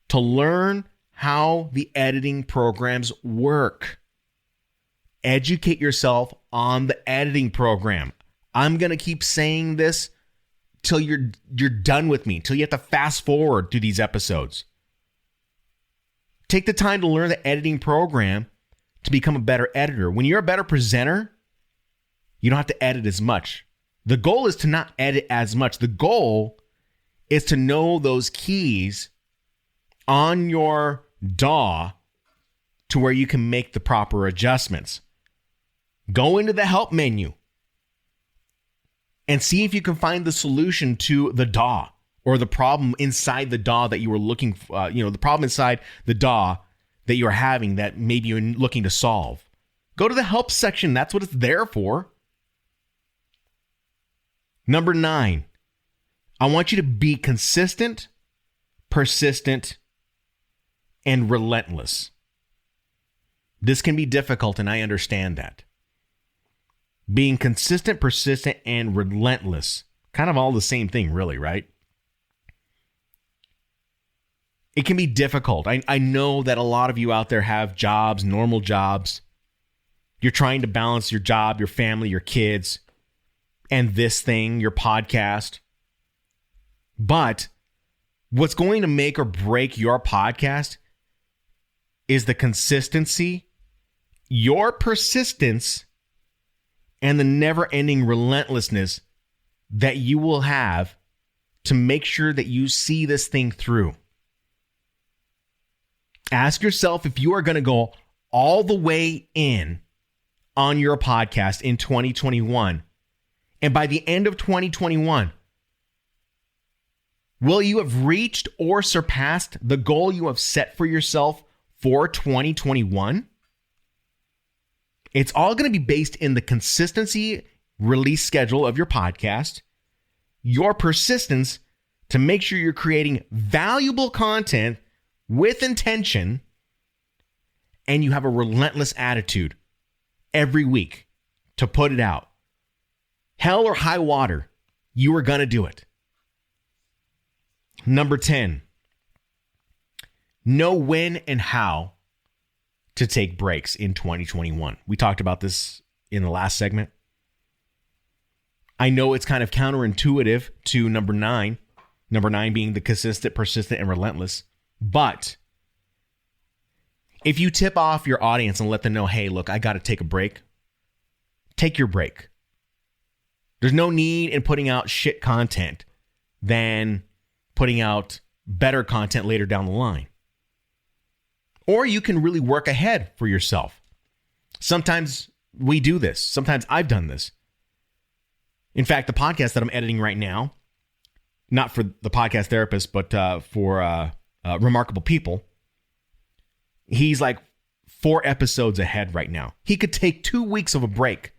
to learn how the editing programs work. Educate yourself on the editing program. I'm going to keep saying this till you're done with me, till you have to fast forward to these episodes. Take the time to learn the editing program to become a better editor. When you're a better presenter, you don't have to edit as much. The goal is to not edit as much. The goal is to know those keys on your DAW to where you can make the proper adjustments. Go into the help menu and see if you can find the solution to the DAW or the problem inside the DAW that you were looking for, the problem inside the DAW that you're having that maybe you're looking to solve. Go to the help section. That's what it's there for. Number 9, I want you to be consistent, persistent, and relentless. This can be difficult, and I understand that. Being consistent, persistent, and relentless. Kind of all the same thing, really, right? It can be difficult. I know that a lot of you out there have jobs, normal jobs. You're trying to balance your job, your family, your kids, and this thing, your podcast. But what's going to make or break your podcast is the consistency, your persistence, and the never-ending relentlessness that you will have to make sure that you see this thing through. Ask yourself if you are going to go all the way in on your podcast in 2021. And by the end of 2021, will you have reached or surpassed the goal you have set for yourself for 2021? It's all going to be based in the consistency release schedule of your podcast, your persistence to make sure you're creating valuable content with intention, and you have a relentless attitude every week to put it out. Hell or high water, you are going to do it. Number 10, know when and how to take breaks in 2021. We talked about this in the last segment. I know it's kind of counterintuitive to number 9. Number 9 being the consistent, persistent, and relentless. But if you tip off your audience and let them know, hey, look, I got to take a break, take your break. There's no need in putting out shit content than putting out better content later down the line. Or you can really work ahead for yourself. Sometimes we do this. Sometimes I've done this. In fact, the podcast that I'm editing right now, not for the podcast therapist, but for Remarkable People, he's like 4 episodes ahead right now. He could take 2 weeks of a break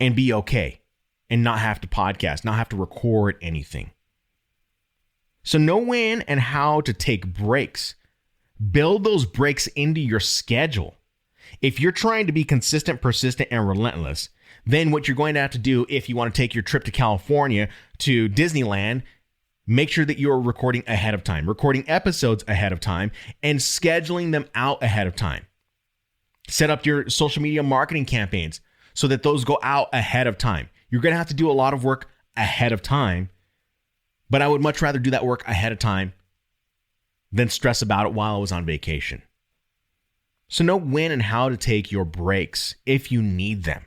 and be okay and not have to podcast, not have to record anything. So know when and how to take breaks. Build those breaks into your schedule. If you're trying to be consistent, persistent, and relentless, then what you're going to have to do if you want to take your trip to California to Disneyland, make sure that you're recording ahead of time, recording episodes ahead of time, and scheduling them out ahead of time. Set up your social media marketing campaigns so that those go out ahead of time. You're going to have to do a lot of work ahead of time, but I would much rather do that work ahead of time than stress about it while I was on vacation. So know when and how to take your breaks if you need them.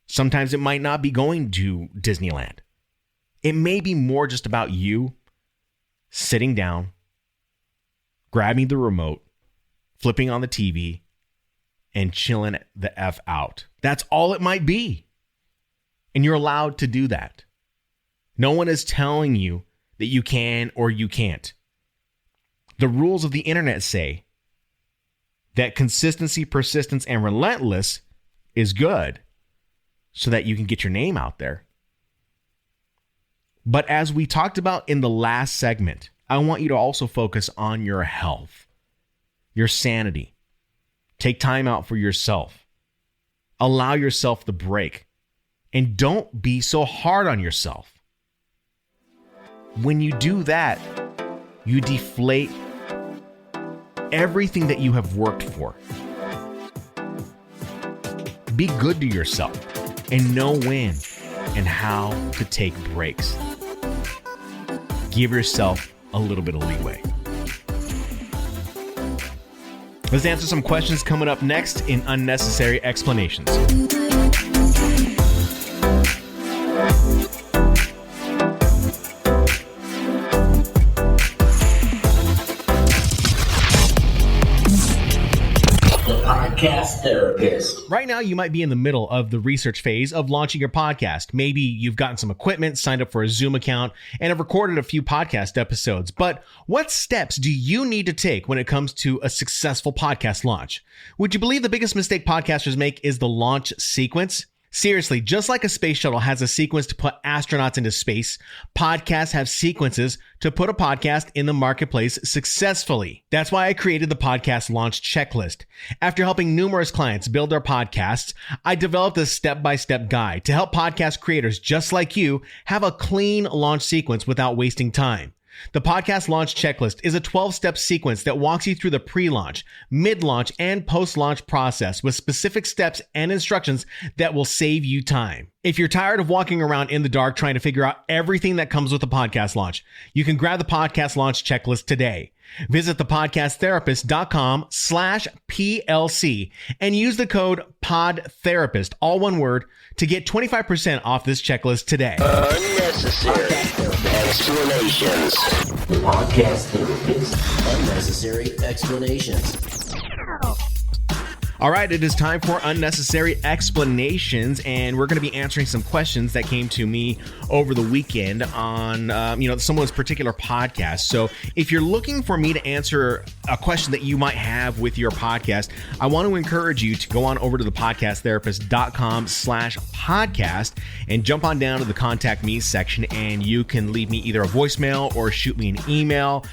Sometimes it might not be going to Disneyland. It may be more just about you sitting down, grabbing the remote, flipping on the TV, and chilling the F out. That's all it might be. And you're allowed to do that. No one is telling you that you can or you can't. The rules of the internet say that consistency, persistence, and relentless is good so that you can get your name out there. But as we talked about in the last segment, I want you to also focus on your health, your sanity. Take time out for yourself. Allow yourself the break. And don't be so hard on yourself. When you do that, you deflate everything that you have worked for. Be good to yourself and know when and how to take breaks. Give yourself a little bit of leeway. Let's answer some questions coming up next in Unnecessary Explanations. Podcast therapist. Right now, you might be in the middle of the research phase of launching your podcast. Maybe you've gotten some equipment, signed up for a Zoom account, and have recorded a few podcast episodes. But what steps do you need to take when it comes to a successful podcast launch? Would you believe the biggest mistake podcasters make is the launch sequence? Seriously, just like a space shuttle has a sequence to put astronauts into space, podcasts have sequences to put a podcast in the marketplace successfully. That's why I created the podcast launch checklist. After helping numerous clients build their podcasts, I developed a step-by-step guide to help podcast creators just like you have a clean launch sequence without wasting time. The podcast launch checklist is a 12-step sequence that walks you through the pre-launch, mid-launch, and post-launch process with specific steps and instructions that will save you time. If you're tired of walking around in the dark trying to figure out everything that comes with a podcast launch, you can grab the podcast launch checklist today. Visit thepodcasttherapist.com/PLC and use the code PODTherapist, all one word, to get 25% off this checklist today. Unnecessary explanations. The Podcast Therapist. Unnecessary explanations. All right, it is time for Unnecessary Explanations, and we're going to be answering some questions that came to me over the weekend on, someone's particular podcast. So if you're looking for me to answer a question that you might have with your podcast, I want to encourage you to go on over to thepodcasttherapist.com/podcast and jump on down to the Contact Me section, and you can leave me either a voicemail or shoot me an email.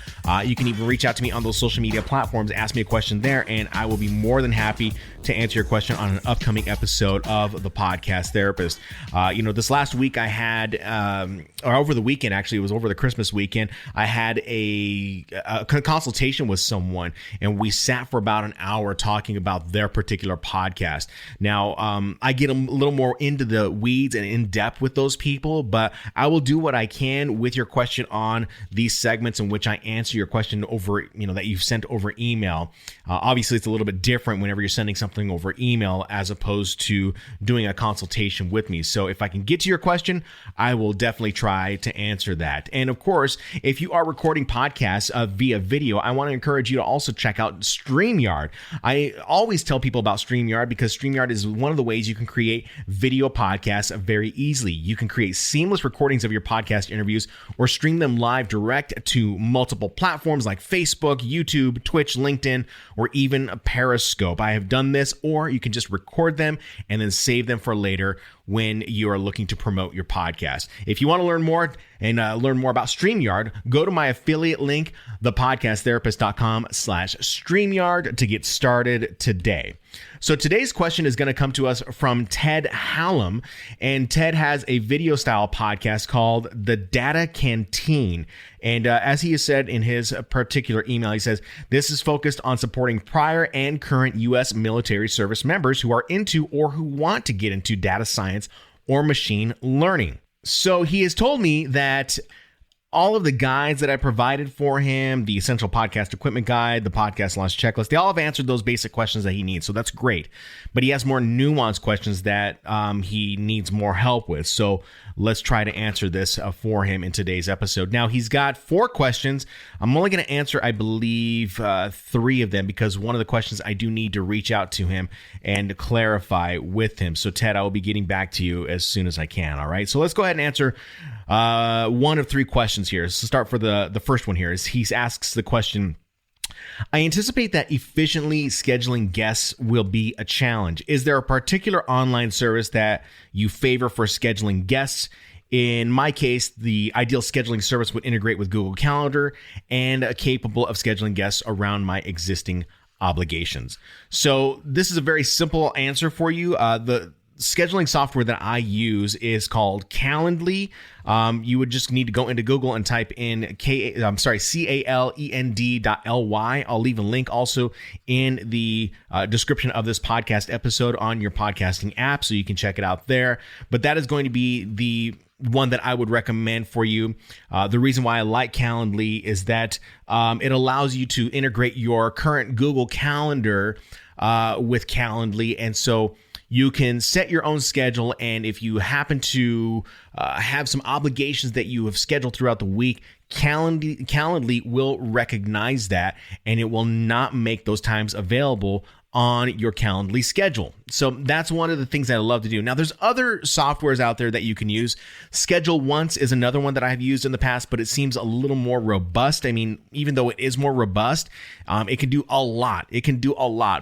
You can even reach out to me on those social media platforms, ask me a question there, and I will be more than happy to answer your question on an upcoming episode of The Podcast Therapist. This last week I had, or over the weekend, actually, it was over the Christmas weekend, I had a consultation with someone, and we sat for about an hour talking about their particular podcast. Now, I get a little more into the weeds and in depth with those people, but I will do what I can with your question on these segments in which I answer your question over, that you've sent over email. Obviously, it's a little bit different whenever you're sending sending something over email as opposed to doing a consultation with me. So if I can get to your question, I will definitely try to answer that. And of course, if you are recording podcasts via video, I want to encourage you to also check out StreamYard. I always tell people about StreamYard because StreamYard is one of the ways you can create video podcasts very easily. You can create seamless recordings of your podcast interviews or stream them live direct to multiple platforms like Facebook, YouTube, Twitch, LinkedIn, or even Periscope. I have done this, or you can just record them and then save them for later when you are looking to promote your podcast. If you want to learn more and learn more about StreamYard, go to my affiliate link, thepodcasttherapist.com/StreamYard to get started today. So today's question is going to come to us from Ted Hallam, and Ted has a video style podcast called The Data Canteen. And as he has said in his particular email, he says, this is focused on supporting prior and current U.S. military service members who are into or who want to get into data science or machine learning. So he has told me that all of the guides that I provided for him, the Essential Podcast Equipment Guide, the Podcast Launch Checklist, they all have answered those basic questions that he needs. So that's great. But he has more nuanced questions that he needs more help with. So let's try to answer this for him in today's episode. Now, he's got 4 questions. I'm only going to answer, I believe, 3 of them because one of the questions I do need to reach out to him and clarify with him. So, Ted, I will be getting back to you as soon as I can. All right. So let's go ahead and answer one of 3 questions here. So start for the first one here is he asks the question, I anticipate that efficiently scheduling guests will be a challenge. Is there a particular online service that you favor for scheduling guests? In my case, the ideal scheduling service would integrate with Google Calendar and capable of scheduling guests around my existing obligations. So this is a very simple answer for you. The scheduling software that I use is called Calendly. You would just need to go into Google and type in CALEND.ly. I'll leave a link also in the description of this podcast episode on your podcasting app, so you can check it out there. But that is going to be the one that I would recommend for you. The reason why I like Calendly is that it allows you to integrate your current Google Calendar with Calendly, and so you can set your own schedule, and if you happen to have some obligations that you have scheduled throughout the week, Calendly will recognize that, and it will not make those times available on your Calendly schedule. So that's one of the things that I love to do. Now, there's other softwares out there that you can use. Schedule Once is another one that I've used in the past, but it seems a little more robust. I mean, even though it is more robust, it can do a lot.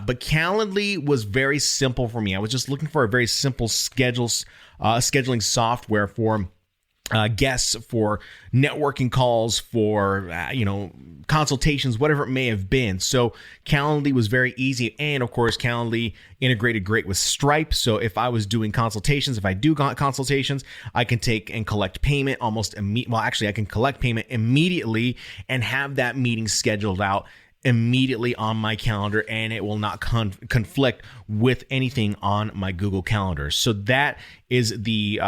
But Calendly was very simple for me. I was just looking for a very simple scheduling software for guests, for networking calls, for consultations, whatever it may have been. So Calendly was very easy, and of course Calendly integrated great with Stripe. So if I was doing consultations, if I do consultations, I can take and collect payment almost immediately. Well, actually, I can collect payment immediately and have that meeting scheduled out immediately on my calendar, and it will not conflict with anything on my Google Calendar. So that is the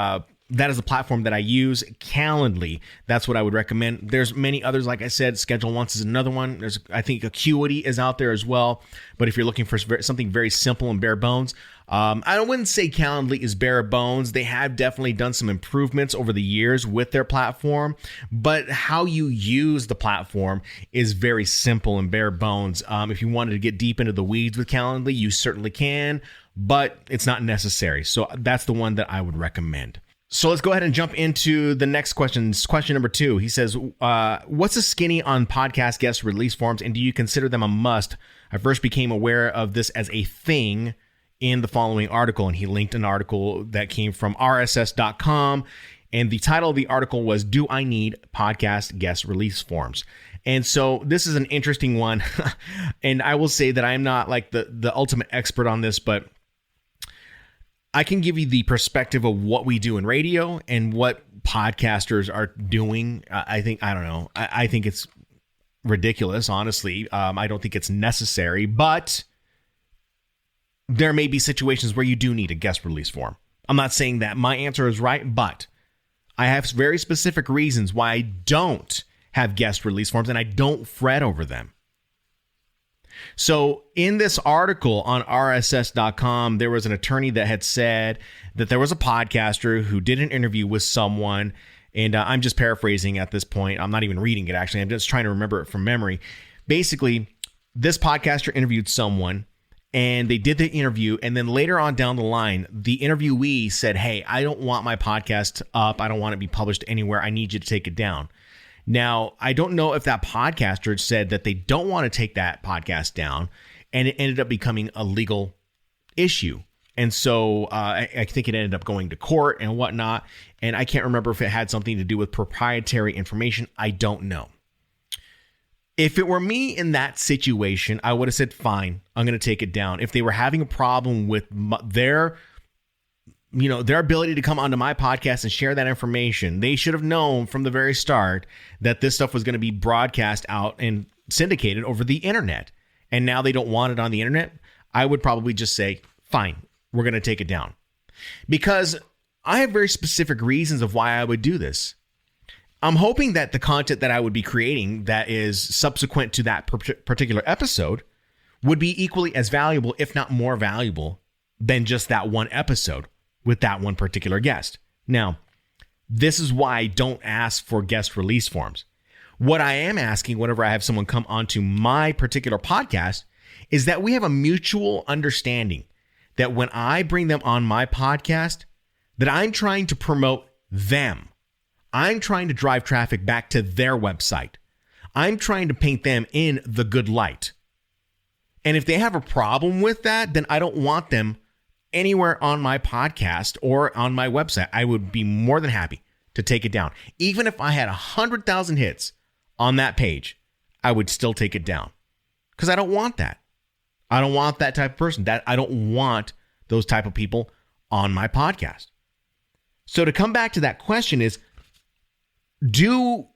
platform that I use, Calendly. That's what I would recommend. There's many others. Like I said, Schedule Once is another one. I think Acuity is out there as well. But if you're looking for something very simple and bare bones, I wouldn't say Calendly is bare bones. They have definitely done some improvements over the years with their platform, but how you use the platform is very simple and bare bones. If you wanted to get deep into the weeds with Calendly, you certainly can, but it's not necessary. So that's the one that I would recommend. So let's go ahead and jump into the next question. Question number 2. He says, what's a skinny on podcast guest release forms, and do you consider them a must? I first became aware of this as a thing in the following article, and he linked an article that came from rss.com, and the title of the article was, Do I Need Podcast Guest Release Forms? And so this is an interesting one, and I will say that I'm not like the ultimate expert on this, but I can give you the perspective of what we do in radio and what podcasters are doing. I think it's ridiculous, honestly. I don't think it's necessary, but there may be situations where you do need a guest release form. I'm not saying that my answer is right, but I have very specific reasons why I don't have guest release forms and I don't fret over them. So in this article on rss.com, there was an attorney that had said that there was a podcaster who did an interview with someone, and I'm just paraphrasing at this point. I'm not even reading it, actually. I'm just trying to remember it from memory. Basically, this podcaster interviewed someone, and they did the interview, and then later on down the line, the interviewee said, hey, I don't want my podcast up. I don't want it to be published anywhere. I need you to take it down. Now, I don't know if that podcaster said that they don't want to take that podcast down, and it ended up becoming a legal issue. And so I think it ended up going to court and whatnot. And I can't remember if it had something to do with proprietary information. I don't know. If it were me in that situation, I would have said, fine, I'm going to take it down. If they were having a problem with their ability to come onto my podcast and share that information, they should have known from the very start that this stuff was going to be broadcast out and syndicated over the internet. And now they don't want it on the internet. I would probably just say, fine, we're going to take it down. Because I have very specific reasons of why I would do this. I'm hoping that the content that I would be creating that is subsequent to that particular episode would be equally as valuable, if not more valuable, than just that one episode with that one particular guest. Now, this is why I don't ask for guest release forms. What I am asking whenever I have someone come onto my particular podcast is that we have a mutual understanding that when I bring them on my podcast, that I'm trying to promote them. I'm trying to drive traffic back to their website. I'm trying to paint them in the good light. And if they have a problem with that, then I don't want them anywhere on my podcast or on my website. I would be more than happy to take it down. Even if I had 100,000 hits on that page, I would still take it down because I don't want that. I don't want that type of person. I don't want those type of people on my podcast. So to come back to that question is, do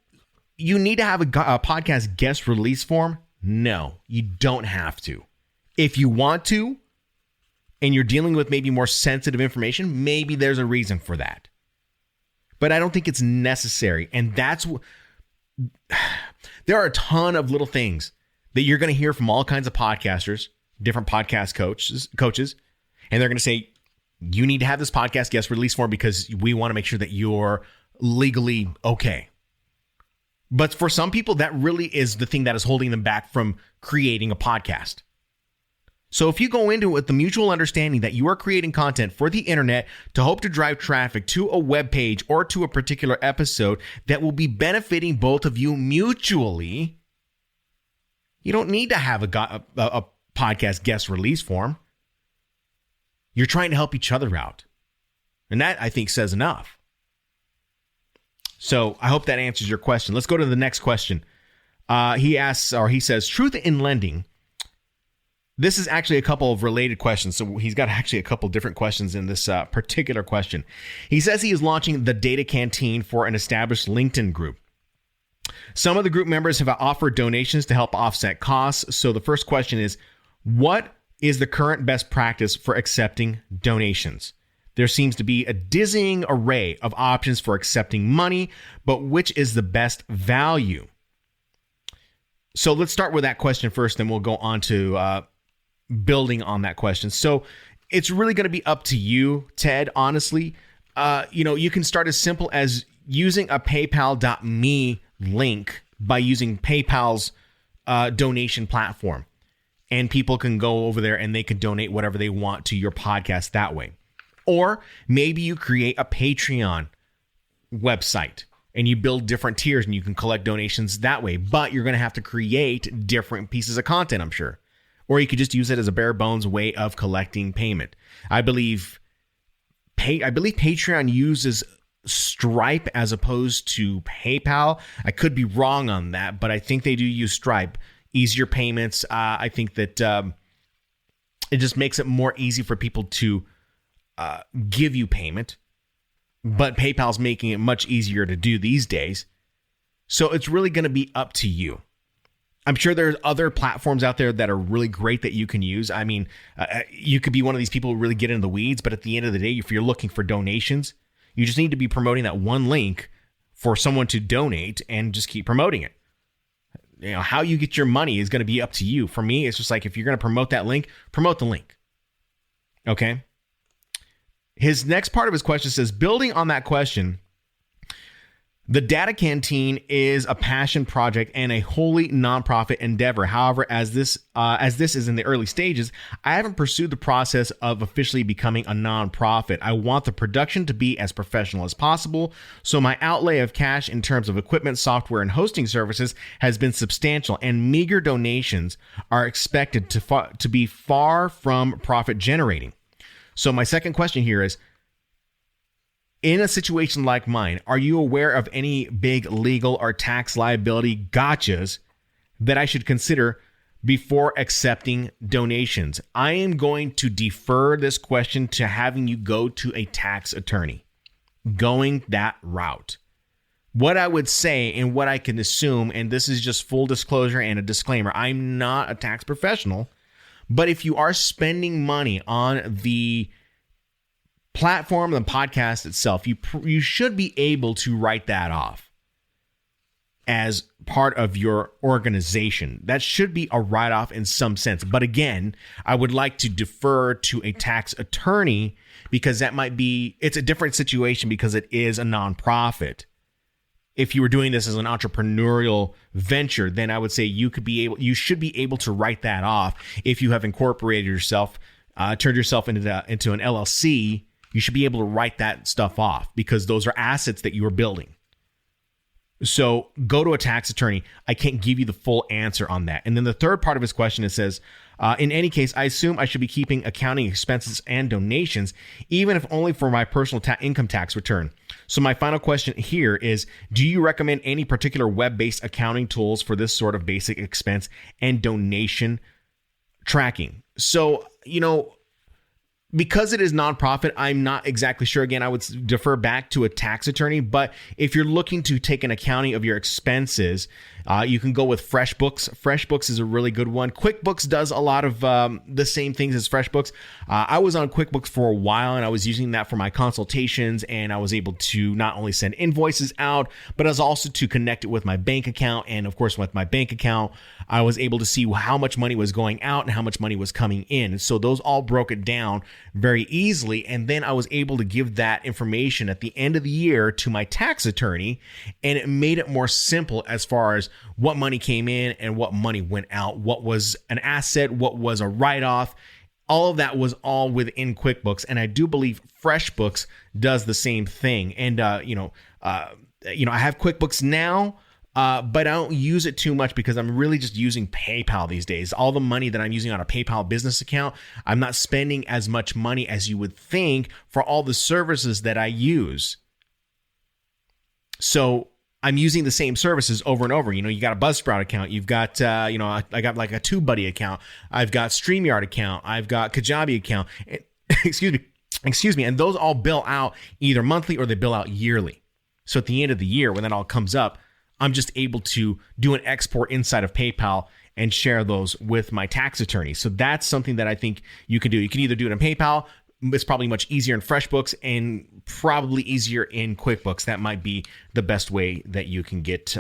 you need to have a podcast guest release form? No, you don't have to. If you want to, and you're dealing with maybe more sensitive information, maybe there's a reason for that. But I don't think it's necessary. And there are a ton of little things that you're going to hear from all kinds of podcasters, different podcast coaches, and they're going to say, you need to have this podcast guest release form because we want to make sure that you're legally okay. But for some people, that really is the thing that is holding them back from creating a podcast. So if you go into it with the mutual understanding that you are creating content for the internet to hope to drive traffic to a web page or to a particular episode that will be benefiting both of you mutually, you don't need to have a podcast guest release form. You're trying to help each other out. And that, I think, says enough. So I hope that answers your question. Let's go to the next question. He says, truth in lending. This is actually a couple of related questions. So he's got actually a couple different questions in this particular question. He says he is launching the Data Canteen for an established LinkedIn group. Some of the group members have offered donations to help offset costs. So the first question is, what is the current best practice for accepting donations? There seems to be a dizzying array of options for accepting money, but which is the best value? So let's start with that question first, then we'll go on to building on that question. So it's really going to be up to you, Ted, honestly. You can start as simple as using a paypal.me link by using PayPal's donation platform. And people can go over there and they can donate whatever they want to your podcast that way. Or maybe you create a Patreon website and you build different tiers and you can collect donations that way. But you're going to have to create different pieces of content, I'm sure. Or you could just use it as a bare bones way of collecting payment. I believe Patreon uses Stripe as opposed to PayPal. I could be wrong on that, but I think they do use Stripe. Easier payments. I think that it just makes it more easy for people to give you payment, but PayPal's making it much easier to do these days. So it's really going to be up to you. I'm sure there's other platforms out there that are really great that you can use. I mean, you could be one of these people who really get in the weeds, but at the end of the day, if you're looking for donations, you just need to be promoting that one link for someone to donate and just keep promoting it. how you get your money is going to be up to you. For me, it's just like, if you're going to promote that link, promote the link. Okay. His next part of his question says, building on that question, the Data Canteen is a passion project and a wholly nonprofit endeavor. However, as this is in the early stages, I haven't pursued the process of officially becoming a nonprofit. I want the production to be as professional as possible, so my outlay of cash in terms of equipment, software, and hosting services has been substantial, and meager donations are expected to be far from profit generating. So my second question here is, in a situation like mine, are you aware of any big legal or tax liability gotchas that I should consider before accepting donations? I am going to defer this question to having you go to a tax attorney, going that route. What I would say and what I can assume, and this is just full disclosure and a disclaimer, I'm not a tax professional, but if you are spending money on the platform, the podcast itself, you should be able to write that off as part of your organization. That should be a write-off in some sense. But again, I would like to defer to a tax attorney, because it's a different situation because it is a nonprofit. If you were doing this as an entrepreneurial venture, then I would say you should be able to write that off. If you have incorporated yourself, turned yourself into an LLC, you should be able to write that stuff off, because those are assets that you are building. So go to a tax attorney. I can't give you the full answer on that. And then the third part of his question, it says, in any case, I assume I should be keeping accounting expenses and donations, even if only for my personal income tax return. So my final question here is, do you recommend any particular web-based accounting tools for this sort of basic expense and donation tracking? So, because it is nonprofit, I'm not exactly sure. Again, I would defer back to a tax attorney. But if you're looking to take an accounting of your expenses, you can go with FreshBooks. FreshBooks is a really good one. QuickBooks does a lot of the same things as FreshBooks. I was on QuickBooks for a while, and I was using that for my consultations, and I was able to not only send invoices out, but I was also to connect it with my bank account. And of course, with my bank account, I was able to see how much money was going out and how much money was coming in. And so those all broke it down very easily. And then I was able to give that information at the end of the year to my tax attorney, and it made it more simple as far as what money came in and what money went out, what was an asset, what was a write-off. All of that was all within QuickBooks. And I do believe FreshBooks does the same thing. And, I have QuickBooks now, but I don't use it too much because I'm really just using PayPal these days. All the money that I'm using on a PayPal business account, I'm not spending as much money as you would think for all the services that I use. So I'm using the same services over and over. You got a Buzzsprout account. You've got, I got like a TubeBuddy account. I've got StreamYard account. I've got Kajabi account. Excuse me. And those all bill out either monthly or they bill out yearly. So at the end of the year, when that all comes up, I'm just able to do an export inside of PayPal and share those with my tax attorney. So that's something that I think you can do. You can either do it in PayPal. It's probably much easier in FreshBooks and probably easier in QuickBooks. That might be the best way that you can get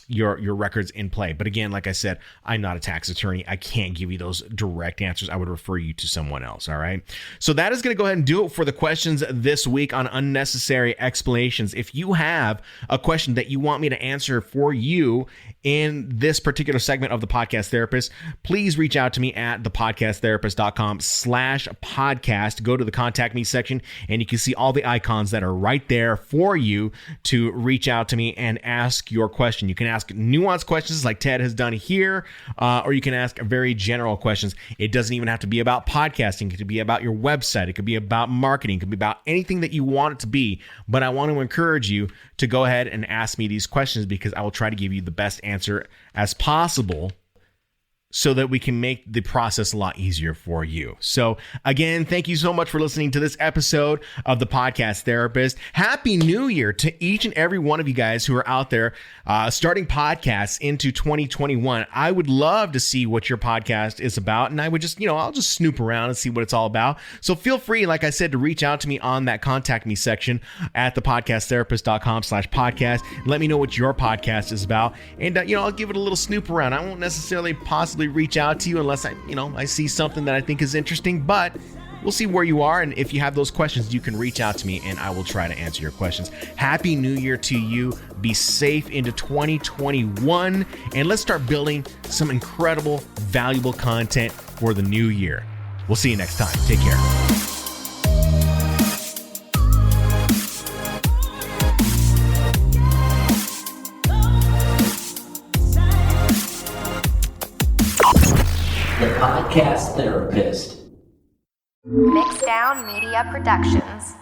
your records in play. But again, like I said, I'm not a tax attorney. I can't give you those direct answers. I would refer you to someone else. All right. So that is going to go ahead and do it for the questions this week on unnecessary explanations. If you have a question that you want me to answer for you in this particular segment of the Podcast Therapist, please reach out to me at thepodcasttherapist.com/podcast. Go to the contact me section and you can see all the icons that are right there for you to reach out to me and ask your question. You can ask nuanced questions like Ted has done here, or you can ask very general questions. It doesn't even have to be about podcasting. It could be about your website. It could be about marketing. It could be about anything that you want it to be. But I want to encourage you to go ahead and ask me these questions because I will try to give you the best answer as possible so that we can make the process a lot easier for you. So again, thank you so much for listening to this episode of the Podcast Therapist. Happy New Year to each and every one of you guys who are out there starting podcasts into 2021. I would love to see what your podcast is about, and I would just, I'll just snoop around and see what it's all about. So feel free, like I said, to reach out to me on that contact me section at thepodcasttherapist.com/podcast. Let me know what your podcast is about, and I'll give it a little snoop around. I won't necessarily possibly reach out to you unless I see something that I think is interesting, but we'll see where you are. And if you have those questions, you can reach out to me and I will try to answer your questions. Happy New Year to you. Be safe into 2021, and let's start building some incredible, valuable content for the new year. We'll see you next time. Take care. The Podcast Therapist. Mixdown Media Productions.